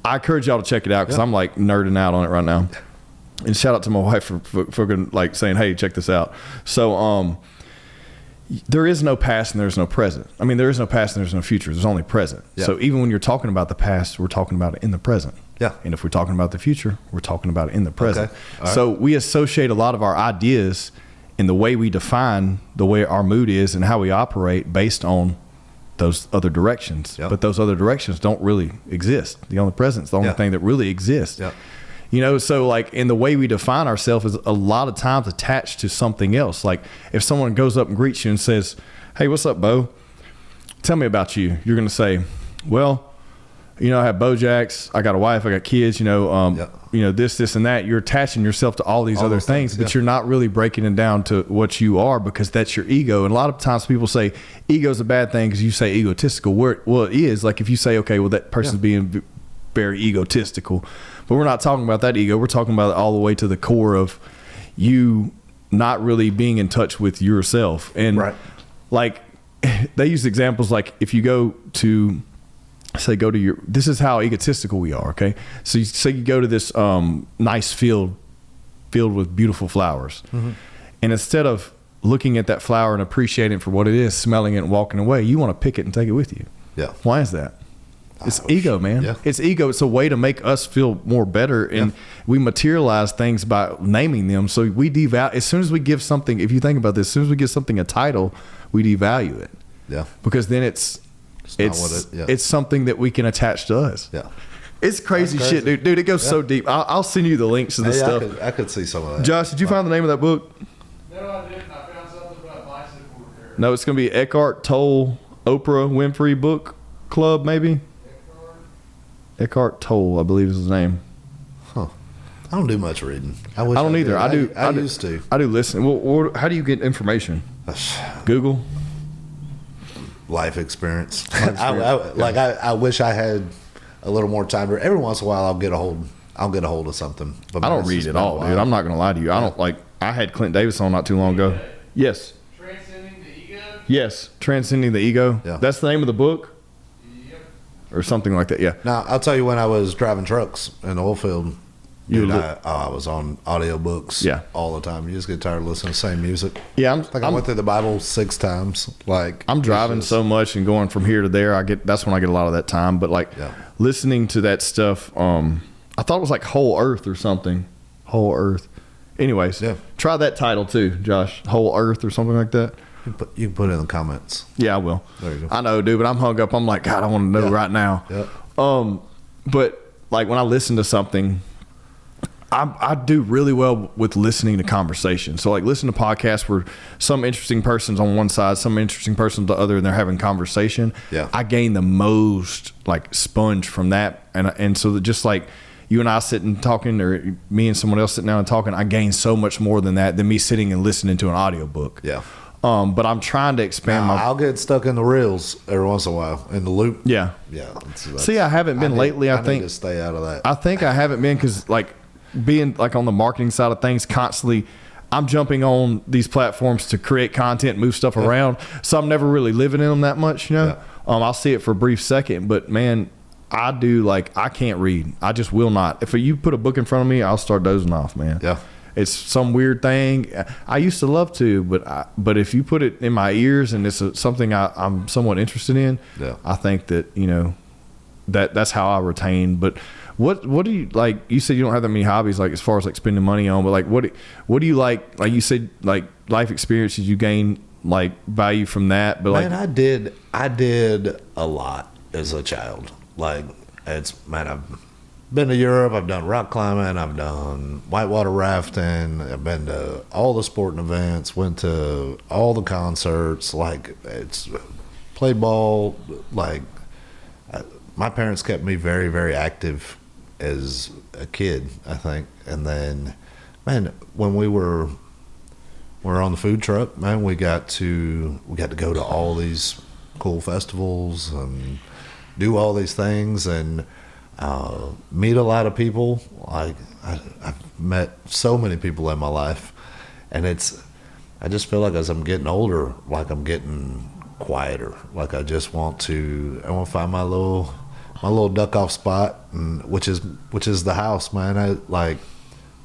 I encourage y'all to check it out because I'm like nerding out on it right now. And shout out to my wife for like saying, hey, check this out. So there is no past and there's no present. I mean, there is no past and there's no future. There's only present. Yeah. So even when you're talking about the past, we're talking about it in the present. Yeah. And if we're talking about the future, we're talking about it in the present. Okay. All right. So we associate a lot of our ideas in the way we define the way our mood is and how we operate based on those other directions. Yep. But those other directions don't really exist. The only present's the only thing that really exists. Yep. You know, so like in the way we define ourselves is a lot of times attached to something else. Like if someone goes up and greets you and says, hey, what's up, Beau? Tell me about you. You're going to say, well, you know, I have BeauxJax. I got a wife. I got kids, you know, this, and that. You're attaching yourself to all these other things, but you're not really breaking it down to what you are because that's your ego. And a lot of times people say ego is a bad thing because you say egotistical. Well, it is. Like if you say, okay, well, that person's being very egotistical. But we're not talking about that ego. We're talking about it all the way to the core of you not really being in touch with yourself. And like they use examples like if you go to this is how egotistical we are. Okay. So you say you go to this nice field with beautiful flowers. Mm-hmm. And instead of looking at that flower and appreciating it for what it is, smelling it and walking away, you want to pick it and take it with you. Yeah. Why is that? It's ego, man. Yeah. It's ego. It's a way to make us feel more better. And we materialize things by naming them. So we devalue, as soon as we give something, if you think about this, as soon as we give something a title, we devalue it. Yeah. Because then it's something that we can attach to us. Yeah. It's crazy shit, dude. Dude, it goes so deep. I'll send you the links to this stuff. I could see some of that. Josh, did you find the name of that book? No, I didn't. I found something about bicycle repair. No, it's going to be Eckhart Tolle, Oprah Winfrey Book Club, maybe? Eckhart Tolle, I believe is his name. Huh. I don't do much reading. I don't either. I used to. I do listen. Well, how do you get information? Google? Life experience. I wish I had a little more time. Every once in a while, I'll get a hold of something. But I don't read at all, dude. I'm not going to lie to you. I don't like. I had Clint Davis on not too long ago. Yes. Transcending the Ego? Yes. Transcending the Ego. Yeah. That's the name of the book? Yep. Or something like that, yeah. Now, I'll tell you when I was driving trucks in the oil field, I was on audiobooks all the time. You just get tired of listening to the same music. Yeah. I went through the Bible 6 times. Like I'm driving so much and going from here to there. That's when I get a lot of that time. But listening to that stuff, I thought it was like Whole Earth or something. Whole Earth. Anyways, try that title too, Josh. Whole Earth or something like that. You can put it in the comments. Yeah, I will. There you go. I know, dude, but I'm hung up. I'm like, God, I want to know right now. Yeah. But like when I listen to something, I do really well with listening to conversation. So like listen to podcasts where some interesting person's on one side, some interesting person's the other, and they're having conversation. Yeah. I gain the most like sponge from that. And so that just like you and I sitting talking, or me and someone else sitting down and talking, I gain so much more than that than me sitting and listening to an audiobook. Yeah. But I'm trying to expand I'll get stuck in the reels every once in a while in the loop. Yeah. Yeah. See, I haven't been lately. I think need to stay out of that. I think I haven't been because like being like on the marketing side of things constantly, I'm jumping on these platforms to create content, move stuff around. So I'm never really living in them that much, you know. Yeah. I'll see it for a brief second, but man, I can't read. I just will not. If you put a book in front of me, I'll start dozing off, man. Yeah. It's some weird thing. I used to love to, but if you put it in my ears and it's something I'm somewhat interested in, I think that, you know, that's how I retain. But what do you like? You said you don't have that many hobbies, like as far as like spending money on, but like what do you like? Like you said, like life experiences, you gain like value from that. But man, I did a lot as a child. Like I've been to Europe, I've done rock climbing, I've done whitewater rafting, I've been to all the sporting events, went to all the concerts, played ball. Like my parents kept me very, very active as a kid, I think. And then, man, when we were on the food truck, man, we got to go to all these cool festivals and do all these things and meet a lot of people. Like I've met so many people in my life, and I just feel like as I'm getting older, like I'm getting quieter. Like I want to find my little duck off spot, and which is the house, man.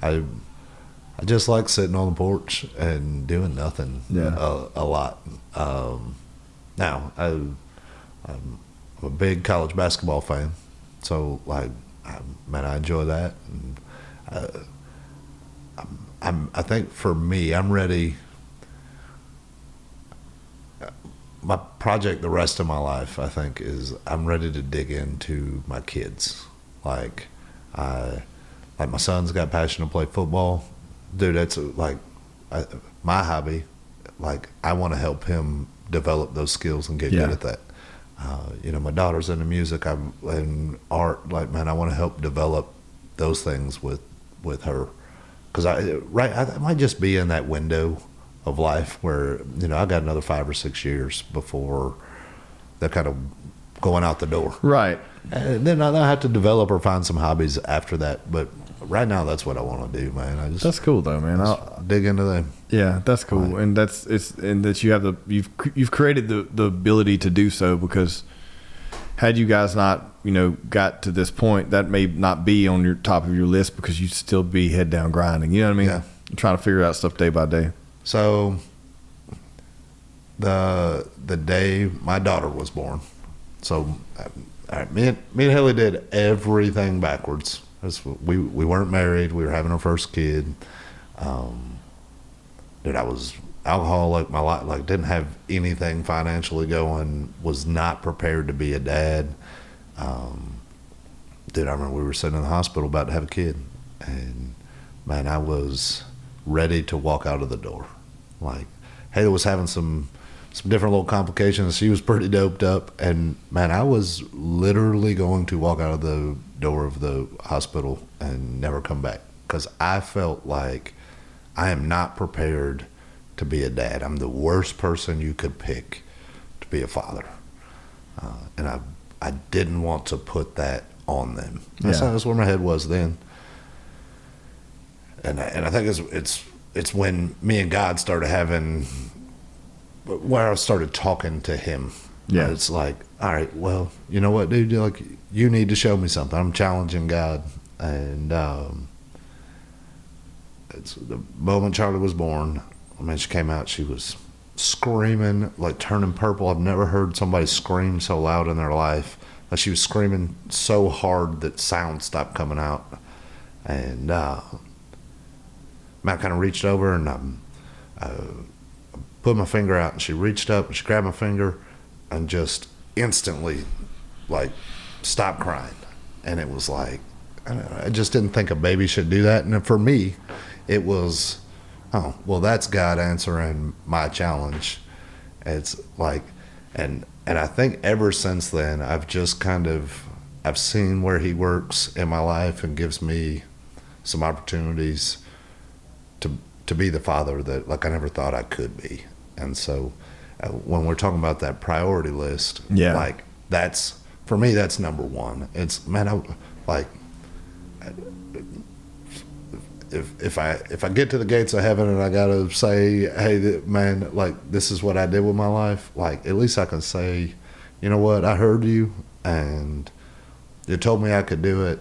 I just like sitting on the porch and doing nothing. A lot. Now I'm a big college basketball fan, so like, I enjoy that. And I think for me, I'm ready. My project the rest of my life, I think, is I'm ready to dig into my kids. Like my son's got passion to play football. Dude, that's my hobby. Like, I want to help him develop those skills and get good at that. My daughter's into music and art. Like, man, I want to help develop those things with her. Because I might just be in that window of life where, I got another 5 or 6 years before they're kind of going out the door. Right. And then I have to develop or find some hobbies after that. But right now, that's what I want to do, man. That's cool though, man. I'll dig into them. Yeah, that's cool. Right. And that you have you've created the ability to do so, because had you guys not, got to this point, that may not be on your top of your list, because you'd still be head down grinding. You know what I mean? Yeah. Trying to figure out stuff day by day. So the day my daughter was born, so me and Haley did everything backwards. We weren't married. We were having our first kid. Dude, I was alcoholic. My life, like, didn't have anything financially going. Was not prepared to be a dad. Dude, I remember we were sitting in the hospital about to have a kid, and man, I was ready to walk out of the door. Like, Haley was having some different little complications. She was pretty doped up, and man, I was literally going to walk out of the door of the hospital and never come back, because I felt like I am not prepared to be a dad. I'm the worst person you could pick to be a father, and I didn't want to put that on them. That's where my head was then, and I think it's when me and God started having, where I started talking to him. Yeah, it's like, all right, well, you know what, dude? Like, you need to show me something. I'm challenging God, and it's the moment Charlie was born. I mean, she came out. She was screaming, like turning purple. I've never heard somebody scream so loud in their life. Like, she was screaming so hard that sound stopped coming out, and Matt kind of reached over and put my finger out, and she reached up and she grabbed my finger and just instantly, like, stopped crying. And it was like, I just didn't think a baby should do that. And for me, it was, oh, well, that's God answering my challenge. It's like, and I think ever since then, I've just I've seen where he works in my life and gives me some opportunities to be the father that, like, I never thought I could be. And so when we're talking about that priority list, like, that's, for me, that's number one. It's, man, if I get to the gates of heaven and I gotta say, hey, man, like, this is what I did with my life, like, at least I can say, you know what, I heard you and you told me I could do it.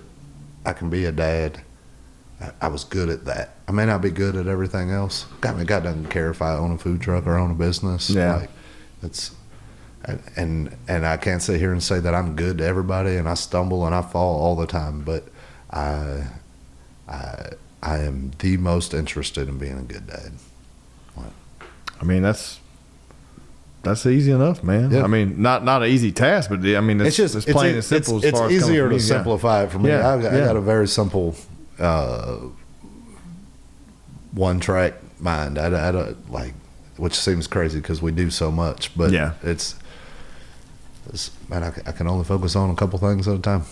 I can be a dad. I was good at that. I may not be good at everything else. God doesn't care if I own a food truck or own a business. Yeah. Like, it's, and I can't sit here and say that I'm good to everybody, and I stumble and I fall all the time, but I am the most interested in being a good dad. I mean, that's easy enough, man. Yeah. I mean, not an easy task, but I mean, it's plain and simple. It's easier to simplify it for me. Yeah. I got a very simple one-track mind. I don't like, which seems crazy because we do so much, but it's man, I can only focus on a couple things at a time.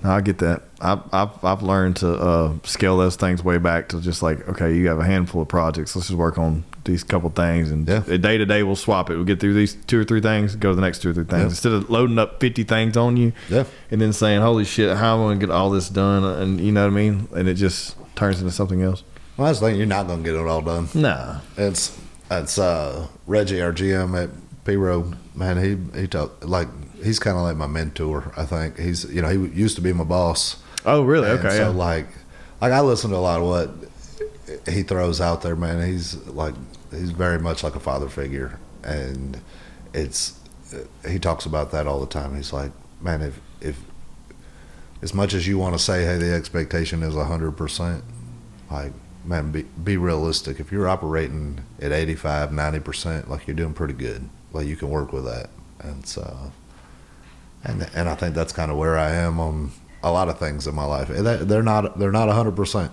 No, I get that. I've learned to scale those things way back to just like, okay, you have a handful of projects. Let's just work on these couple things, and day to day we'll swap it. We'll get through these 2 or 3 things, go to the next 2 or 3 things, instead of loading up 50 things on you, and then saying, "Holy shit, how am I going to get all this done?" And you know what I mean? And it just turns into something else. Well, that's the thing. You're not going to get it all done. Nah. It's Reggie, our GM at Pirogue, man, he talk, like, he's kind of like my mentor. I think he's, he used to be my boss. Oh, really? And Okay. so Yeah. like I listen to a lot of what he throws out there, man. He's very much like a father figure, and he talks about that all the time. He's like, man, if as much as you want to say, hey, the expectation is 100%, like, man, be realistic. If you're operating at 85, 90%, like, you're doing pretty good. Like, you can work with that. And so, and I think that's kind of where I am on a lot of things in my life. They're not 100%.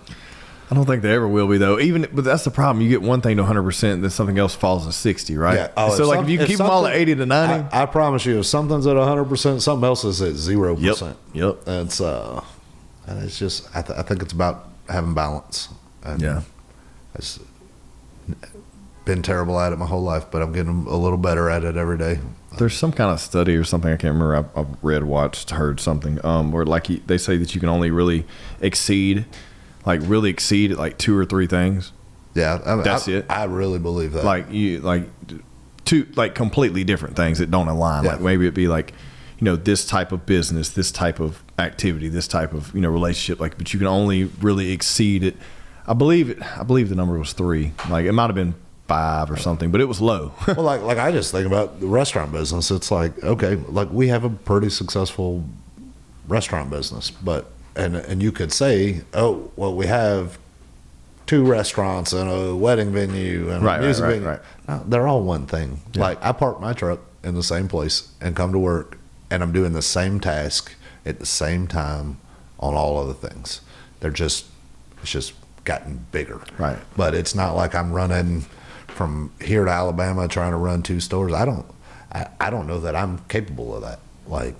I don't think they ever will be though. But that's the problem. You get one thing to 100%, then something else falls to 60, right? Yeah. Oh, so like if you keep them all at 80 to 90, I promise you, if something's at 100%, something else is at 0%. Yep. And it's just, I think it's about having balance. And yeah. It's been terrible at it my whole life, but I'm getting a little better at it every day. There's some kind of study or something, I can't remember. I've read, watched, heard something where like they say that you can only really exceed at like 2 or 3 things. Yeah, that's it. I really believe that. Like two completely different things that don't align. Yeah. Like maybe it'd be like, this type of business, this type of activity, this type of relationship. But you can only really exceed it. I believe the number was 3. Like it might have been 5 or something, but it was low. Well, like I just think about the restaurant business. It's like, okay, like we have a pretty successful restaurant business, but and you could say, oh, well, we have 2 restaurants and a wedding venue and a music venue. Right. No, they're all one thing. Yeah. Like I park my truck in the same place and come to work, and I'm doing the same task at the same time on all other things. It's just gotten bigger. Right. But it's not like I'm running from here to Alabama trying to run 2 stores. I don't know that I'm capable of that. Like,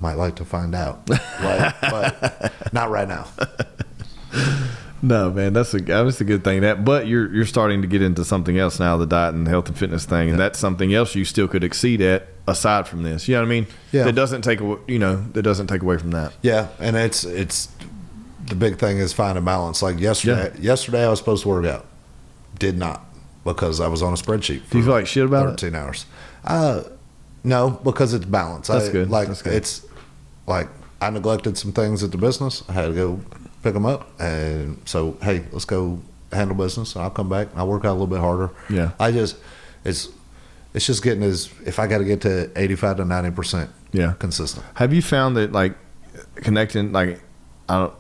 might like to find out, but not right now. No, man, that's a good thing. But you're starting to get into something else now, the diet and health and fitness thing, and that's something else you still could exceed at aside from this. You know what I mean? Yeah. That doesn't take away from that. Yeah, and it's the big thing is finding balance. Like yesterday I was supposed to work out, did not, because I was on a spreadsheet. Do you feel like shit about 13 hours. No, because it's balance. That's good. Like That's good. It's like I neglected some things at the business. I had to go pick them up, and so hey, let's go handle business. And I'll come back and I'll work out a little bit harder. Yeah. It's just getting if I got to get to 85 to 90%. Yeah. Consistent. Have you found that connecting have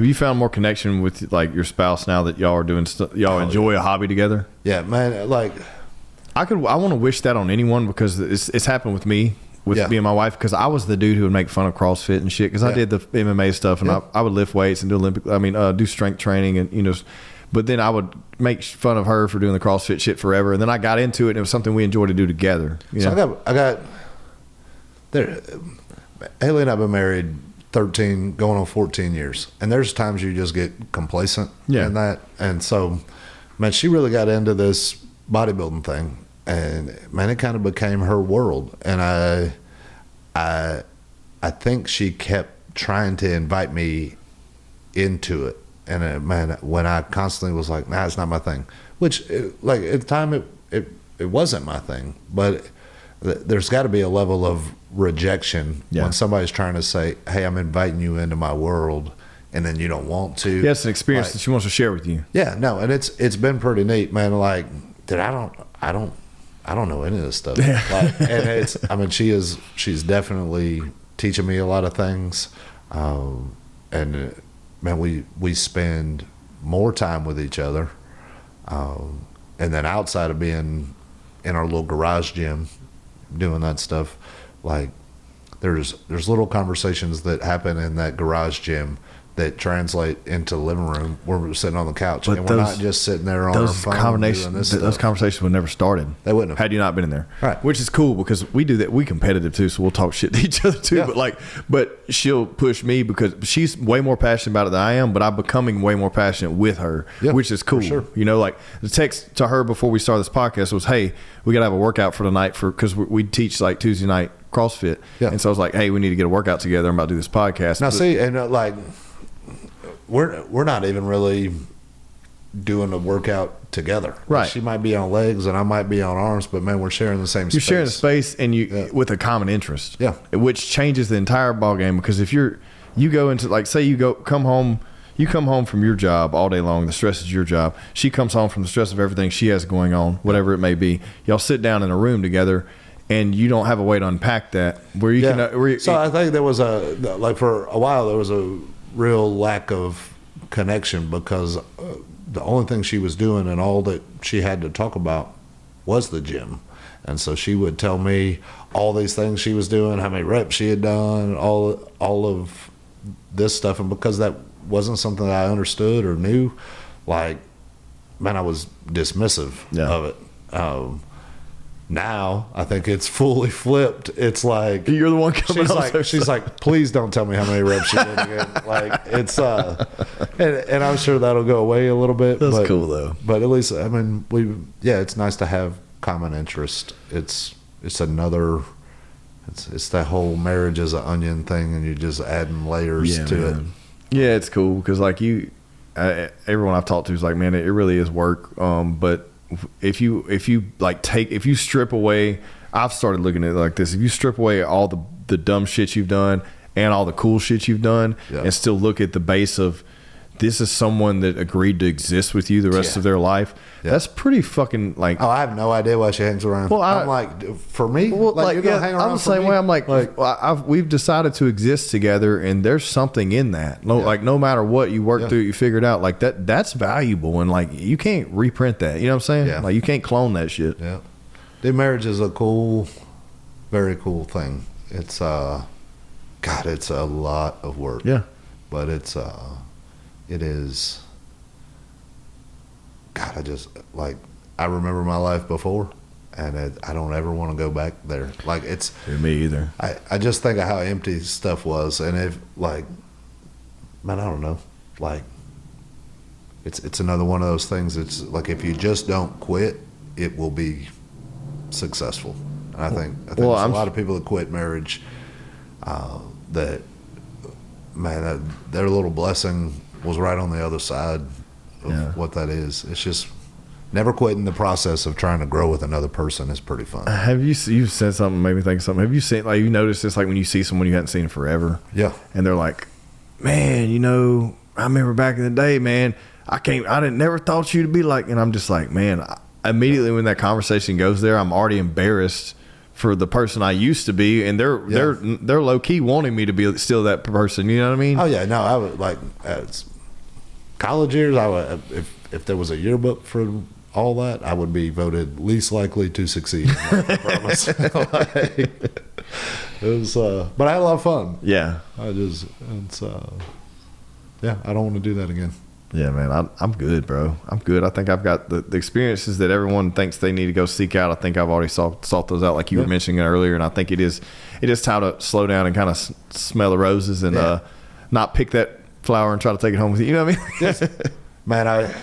you found more connection with your spouse now that y'all are doing y'all enjoy a hobby together? Yeah, man. Like I want to wish that on anyone, because it's happened with me. With me and my wife, because I was the dude who would make fun of CrossFit and shit, because I did the MMA stuff, and I would lift weights and do strength training, and but then I would make fun of her for doing the CrossFit shit forever, and then I got into it, and it was something we enjoyed to do together. So I got there. Haley and I've been married 13, going on 14 years, and there's times you just get complacent in that, and so, man, she really got into this bodybuilding thing. And man, it kind of became her world, and I think she kept trying to invite me into it. And man, when I constantly was like, "Nah, it's not my thing," which at the time it wasn't my thing, but there's got to be a level of rejection when somebody's trying to say, "Hey, I'm inviting you into my world," and then you don't want to. Yeah, it's an experience that she wants to share with you. Yeah, no, and it's been pretty neat, man. Like, dude, I don't know any of this stuff. And she's definitely teaching me a lot of things. And man, we spend more time with each other. And then outside of being in our little garage gym, doing that stuff, like there's little conversations that happen in that garage gym that translate into the living room where we're sitting on the couch, but and we're not just sitting there on our phone doing this stuff. Those conversations would never started. They wouldn't have. Had you not been in there. Right. Which is cool, because we do that. We competitive too, so we'll talk shit to each other too. Yeah. But she'll push me because she's way more passionate about it than I am, but I'm becoming way more passionate with her, which is cool. For sure. The text to her before we started this podcast was, "Hey, we got to have a workout for tonight because we teach Tuesday night CrossFit." Yeah. And so I was like, "Hey, we need to get a workout together. I'm about to do this podcast." Now, see, and we're not even really doing a workout together. Right. She might be on legs and I might be on arms, but man, we're sharing the same space. You're sharing the space and with a common interest. Yeah. Which changes the entire ball game, because if you go into, like, say you come home from your job all day long, the stress is your job. She comes home from the stress of everything she has going on, whatever it may be. Y'all sit down in a room together and you don't have a way to unpack that where you can. So I think there was for a while, there was a real lack of connection because the only thing she was doing and all that she had to talk about was the gym. And so she would tell me all these things she was doing, how many reps she had done, all of this stuff. And because that wasn't something that I understood or knew, like, man, I was dismissive of it. Now I think it's fully flipped. It's like you're the one coming up. She's like, please don't tell me how many reps you did again. Like, it's and I'm sure that'll go away a little bit. That's cool though. But at least, I mean, it's nice to have common interest. It's another. It's that whole marriage as an onion thing, and you're just adding layers to it. Yeah, it's cool because like everyone I've talked to is like, man, it really is work. But if you strip away, I've started looking at it like this. If you strip away all the dumb shit you've done and all the cool shit you've done, and still look at the base of this is someone that agreed to exist with you the rest of their life. That's pretty fucking like. Oh, I have no idea why she hangs around. Well, I'm like, for me, well, like you're gonna hang around. I'm the same way. I'm like we've decided to exist together, and there's something in that. Like no matter what you work through, you figure it out. Like that's valuable, and like you can't reprint that. You know what I'm saying? Yeah. Like you can't clone that shit. Yeah, dude, marriage is a cool, very cool thing. It's God, it's a lot of work. Yeah, but it is. God, I remember my life before, and I don't ever want to go back there. Like, it's me either. I just think of how empty stuff was, and if like, man, I don't know, like, it's another one of those things. It's like if you just don't quit, it will be successful. And I think there's a lot of people that quit marriage that, man, their little blessing was right on the other side of what that is. It's just never quitting the process of trying to grow with another person is pretty fun. Have you said something made me think of something? Have you seen, like, you noticed this, like when you see someone you hadn't seen in forever? Yeah. And they're like, man, I remember back in the day, man, I never thought you to be like, and I'm just like, man, immediately when that conversation goes there, I'm already embarrassed for the person I used to be, and they're low key wanting me to be still that person. You know what I mean? Oh yeah, no, I would like college years. I would, if there was a yearbook for all that, I would be voted least likely to succeed. I promise. It was, but I had a lot of fun. Yeah, I don't want to do that again. Yeah, man, I'm good, bro. I'm good. I think I've got the experiences that everyone thinks they need to go seek out. I think I've already sought those out, like you were mentioning earlier. And I think it is time to slow down and kind of smell the roses and not pick that flower and try to take it home with you. You know what I mean? Yes. Man,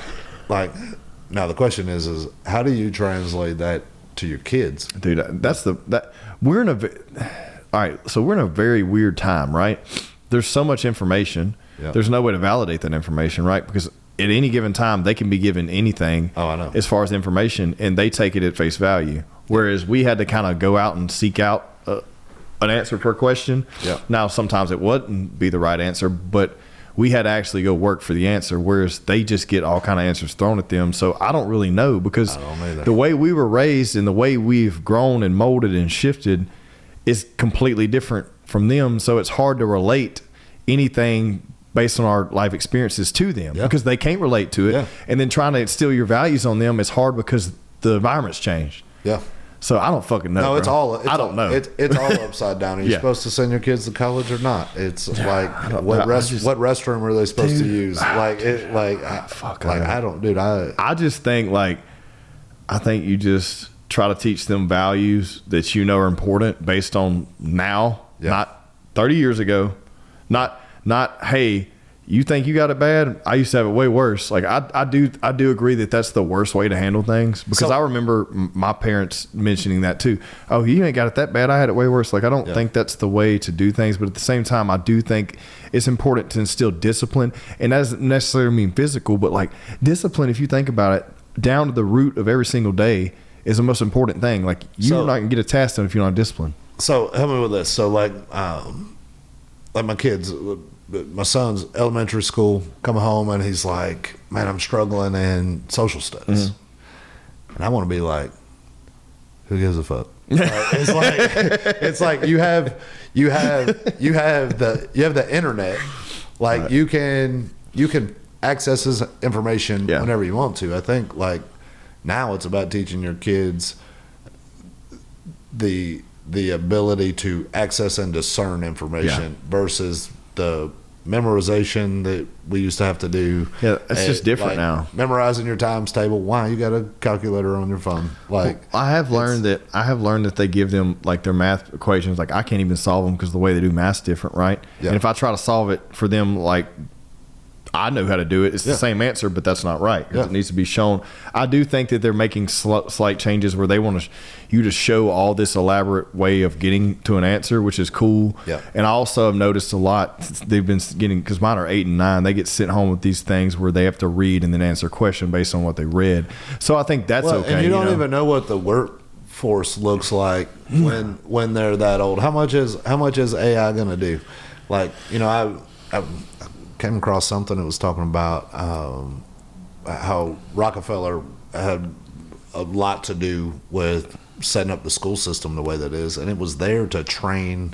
now the question is how do you translate that to your kids? Dude, we're in a very weird time, right? There's so much information. Yep. There's no way to validate that information, right? Because at any given time, they can be given anything as far as information, and they take it at face value. Whereas we had to kind of go out and seek out an answer per question. Yep. Now, sometimes it wouldn't be the right answer, but we had to actually go work for the answer, whereas they just get all kind of answers thrown at them. So I don't really know, because the way we were raised and the way we've grown and molded and shifted is completely different from them. So it's hard to relate anything based on our life experiences to them because they can't relate to it. Yeah. And then trying to instill your values on them is hard because the environment's changed. Yeah. So I don't fucking know. No, I don't know. It's all upside down. Are you supposed to send your kids to college or not? It's like what restroom are they supposed to use? I don't, dude. I just think I think you just try to teach them values that are important based on now, not 30 years ago, not hey, you think you got it bad? I used to have it way worse. Like I do agree that that's the worst way to handle things, because I remember my parents mentioning that too. Oh, you ain't got it that bad. I had it way worse. Like I don't think that's the way to do things, but at the same time, I do think it's important to instill discipline, and that doesn't necessarily mean physical, but like discipline, if you think about it, down to the root of every single day is the most important thing. Like you're not gonna get a task done if you don't have discipline. So help me with this. So like my kids, my son's elementary school, coming home and he's like, man, I'm struggling in social studies. And I want to be like, who gives a fuck? It's like you have the internet. Like you can access this information whenever you want to. I think like now it's about teaching your kids the ability to access and discern information versus the memorization that we used to have to do. Yeah, it's just different like now. Memorizing your times table. Why? You got a calculator on your phone. Like I have learned that they give them like their math equations. Like I can't even solve them because the way they do math's different, right? Yeah. And if I try to solve it for them, like I know how to do it. It's the same answer, but that's not right. It needs to be shown. I do think that they're making slight changes where they want you to show all this elaborate way of getting to an answer, which is cool. Yeah. And I also have noticed a lot, they've been getting, because mine are 8 and 9, they get sent home with these things where they have to read and then answer a question based on what they read. So I think that's okay. And you don't even know what the workforce looks like when they're that old. How much is AI going to do? Like, I came across something that was talking about how Rockefeller had a lot to do with setting up the school system the way that it is, and it was there to train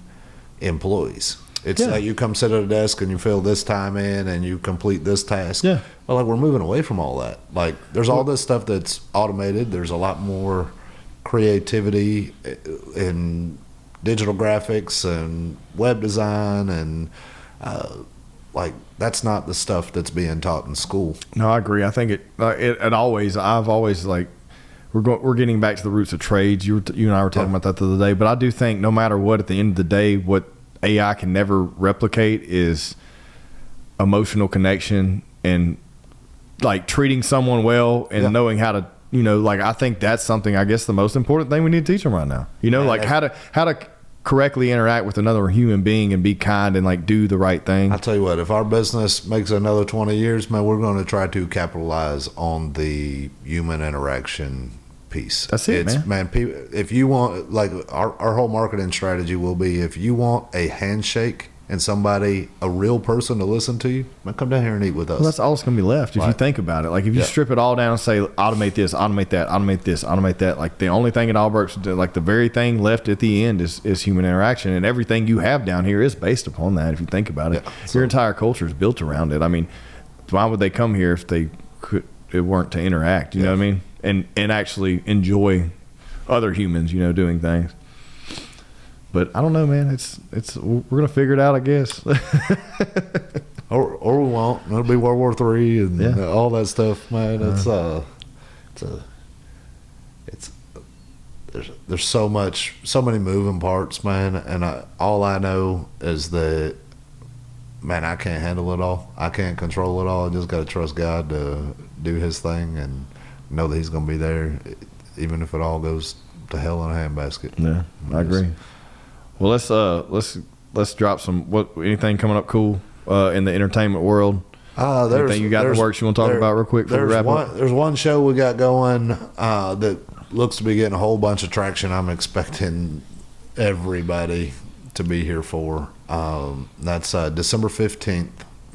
employees. It's like you come sit at a desk and you fill this time in and you complete this task. Yeah. But like we're moving away from all that. Like there's all this stuff that's automated. There's a lot more creativity in digital graphics and web design and like that's not the stuff that's being taught in school. No, I agree. I think I've always like we're getting back to the roots of trades. You and I were talking about that the other day, but I do think no matter what, at the end of the day, what AI can never replicate is emotional connection and like treating someone well and knowing how to, like I think that's something, I guess the most important thing we need to teach them right now. Like how to correctly interact with another human being and be kind and like do the right thing. I'll tell you what, if our business makes another 20 years, man, we're going to try to capitalize on the human interaction piece. That's it, man. If you want, like our whole marketing strategy will be, if you want a handshake and somebody, a real person to listen to you, man, come down here and eat with us. Well, that's all that's going to be left if you think about it. Like if you strip it all down and say, automate this, automate that, automate this, automate that, like the only thing it all works, like the very thing left at the end is human interaction, and everything you have down here is based upon that. If you think about it, your entire culture is built around it. I mean, why would they come here if it weren't to interact? You know what I mean? And actually enjoy other humans, doing things. But I don't know, man. We're gonna figure it out, I guess. or we won't. It'll be World War III and all that stuff, man. There's so many moving parts, man. And all I know is that, man, I can't handle it all. I can't control it all. I just got to trust God to do His thing and know that He's gonna be there, even if it all goes to hell in a handbasket. Yeah, I agree. Well, let's drop anything coming up cool in the entertainment world. Anything you got in the works you want to talk about real quick before we wrap up? There's one show we got going that looks to be getting a whole bunch of traction. I'm expecting everybody to be here for. That's December 15th.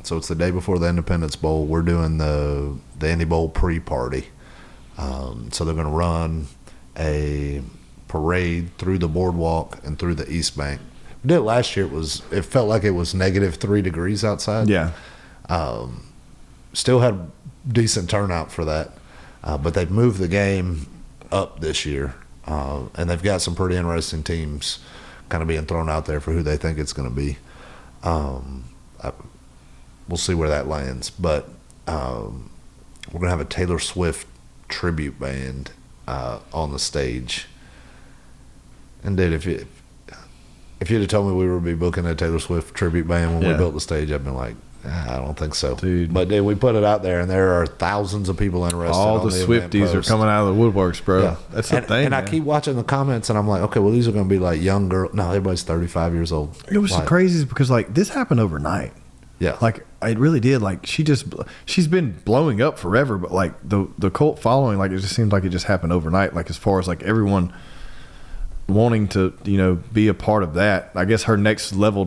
So it's the day before the Independence Bowl. We're doing the Indy Bowl pre-party. So they're going to run a parade through the boardwalk and through the East Bank. We did it last year. It felt like it was -3 degrees outside. Yeah. Still had decent turnout for that, but they've moved the game up this year, and they've got some pretty interesting teams kind of being thrown out there for who they think it's going to be. We'll see where that lands, but we're going to have a Taylor Swift tribute band on the stage. And dude, if you'd have told me we would be booking a Taylor Swift tribute band when we built the stage, I'd been like, I don't think so, Dude. But dude, we put it out there, and there are thousands of people interested. All on the event Swifties are post. coming out of the woodworks, bro. Yeah. That's the and, thing. And I man. keep watching the comments, and I'm like, okay, well, these are going to be like young girl. No, everybody's 35 years old. It was like, crazy because like this happened overnight. Yeah, Like it really did. Like she's been blowing up forever, but like the cult following, like it just seems like it just happened overnight. Like as far as like everyone wanting to, be a part of that. I guess her next level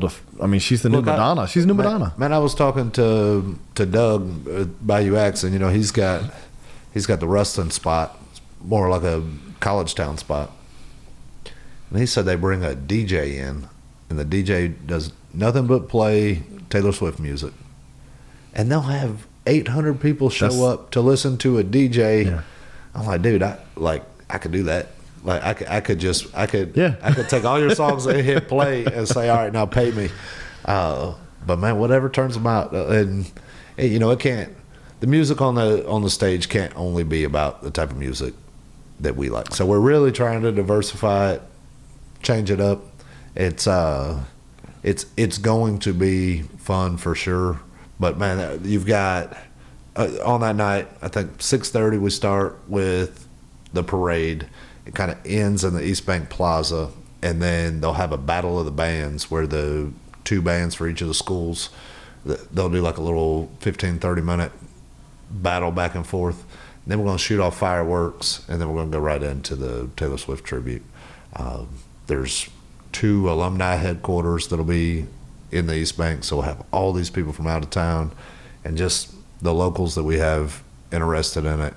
she's the new Madonna. She's the new Madonna. Man, I was talking to Doug BeauxJax, and he's got the Ruston spot, more like a college town spot. And he said they bring a DJ in, and the DJ does nothing but play Taylor Swift music, and they'll have 800 people show up to listen to a DJ. Yeah. I'm like, dude, I could do that. Like I could Yeah. I could take all your songs and hit play and say, all right, now pay me. But man, whatever turns them out, and it can't. The music on the stage can't only be about the type of music that we like. So we're really trying to diversify it, change it up. It's going to be fun for sure. But man, you've got on that night, I think 6:30 we start with the parade. It kind of ends in the East Bank Plaza, and then they'll have a battle of the bands where the 2 bands for each of the schools, they'll do like a little 15-30 minute battle back and forth. And then we're going to shoot off fireworks, and then we're going to go right into the Taylor Swift tribute. There's 2 alumni headquarters that'll be in the East Bank, so we'll have all these people from out of town, and just the locals that we have interested in it.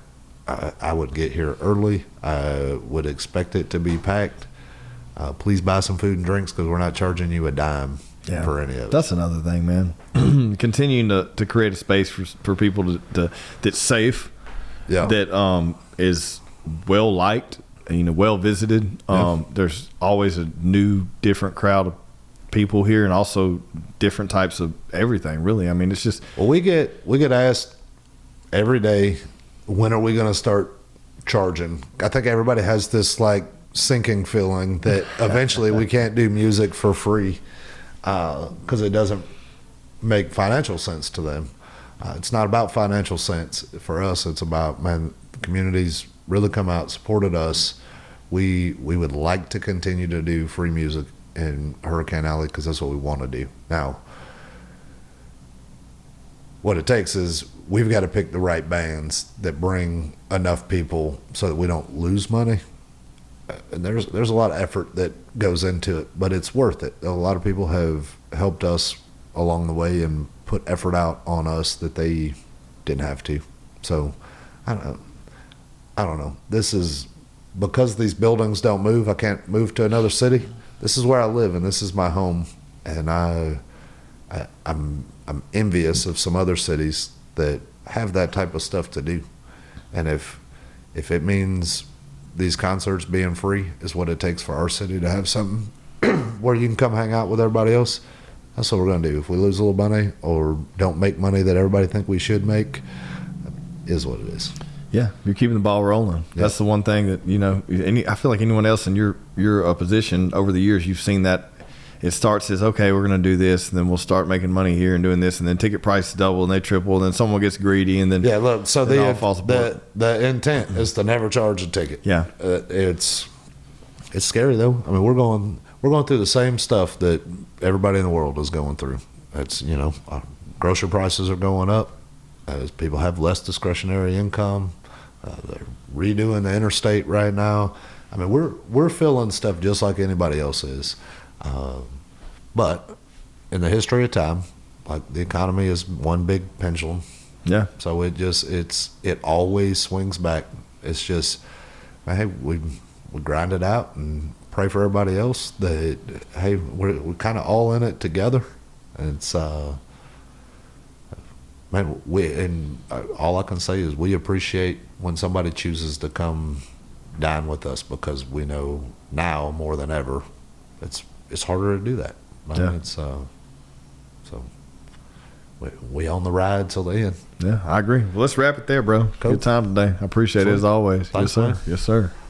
I would get here early. I would expect it to be packed. Please buy some food and drinks, because we're not charging you a dime for any of it. That's another thing, man. Continuing to create a space for people that's safe, that is well liked, well visited. There's always a new, different crowd of people here, and also different types of everything. Really, I mean, it's just. Well, we get asked every day, when are we going to start charging? I think everybody has this like sinking feeling that eventually we can't do music for free, because it doesn't make financial sense to them. It's not about financial sense for us. It's about, man, the community's really come out, supported us. We would like to continue to do free music in Hurricane Alley, because that's what we want to do. Now, what it takes is we've got to pick the right bands that bring enough people so that we don't lose money. And there's a lot of effort that goes into it, but it's worth it. A lot of people have helped us along the way and put effort out on us that they didn't have to. So I don't know. This is because these buildings don't move. I can't move to another city. This is where I live, and this is my home. And I'm envious of some other cities that have that type of stuff to do. And if it means these concerts being free is what it takes for our city to have something where you can come hang out with everybody else, that's what we're going to do. If we lose a little money or don't make money that everybody think we should make, is what it is. Yeah, you're keeping the ball rolling. Yeah. That's the one thing that, I feel like anyone else in your position over the years, you've seen that it starts as, okay, we're going to do this, and then we'll start making money here and doing this, and then ticket prices double and they triple, and then someone gets greedy, and then look, so it all falls apart. the intent is to never charge a ticket. Yeah. It's scary though. I mean, we're going through the same stuff that everybody in the world is going through. It's grocery prices are going up as people have less discretionary income. They're redoing the interstate right now. I mean, we're feeling stuff just like anybody else is. But in the history of time, like, the economy is one big pendulum. Yeah. So it always swings back. It's just, hey, we grind it out and pray for everybody else that, hey, we're kind of all in it together. And it's man, all I can say is we appreciate when somebody chooses to come dine with us, because we know now more than ever it's harder to do that. Yeah. It's so we on the ride till the end. Yeah, I agree. Well, let's wrap it there, bro. Cool. Good time today. I appreciate it as always. Thanks, yes, sir. man. Yes, sir.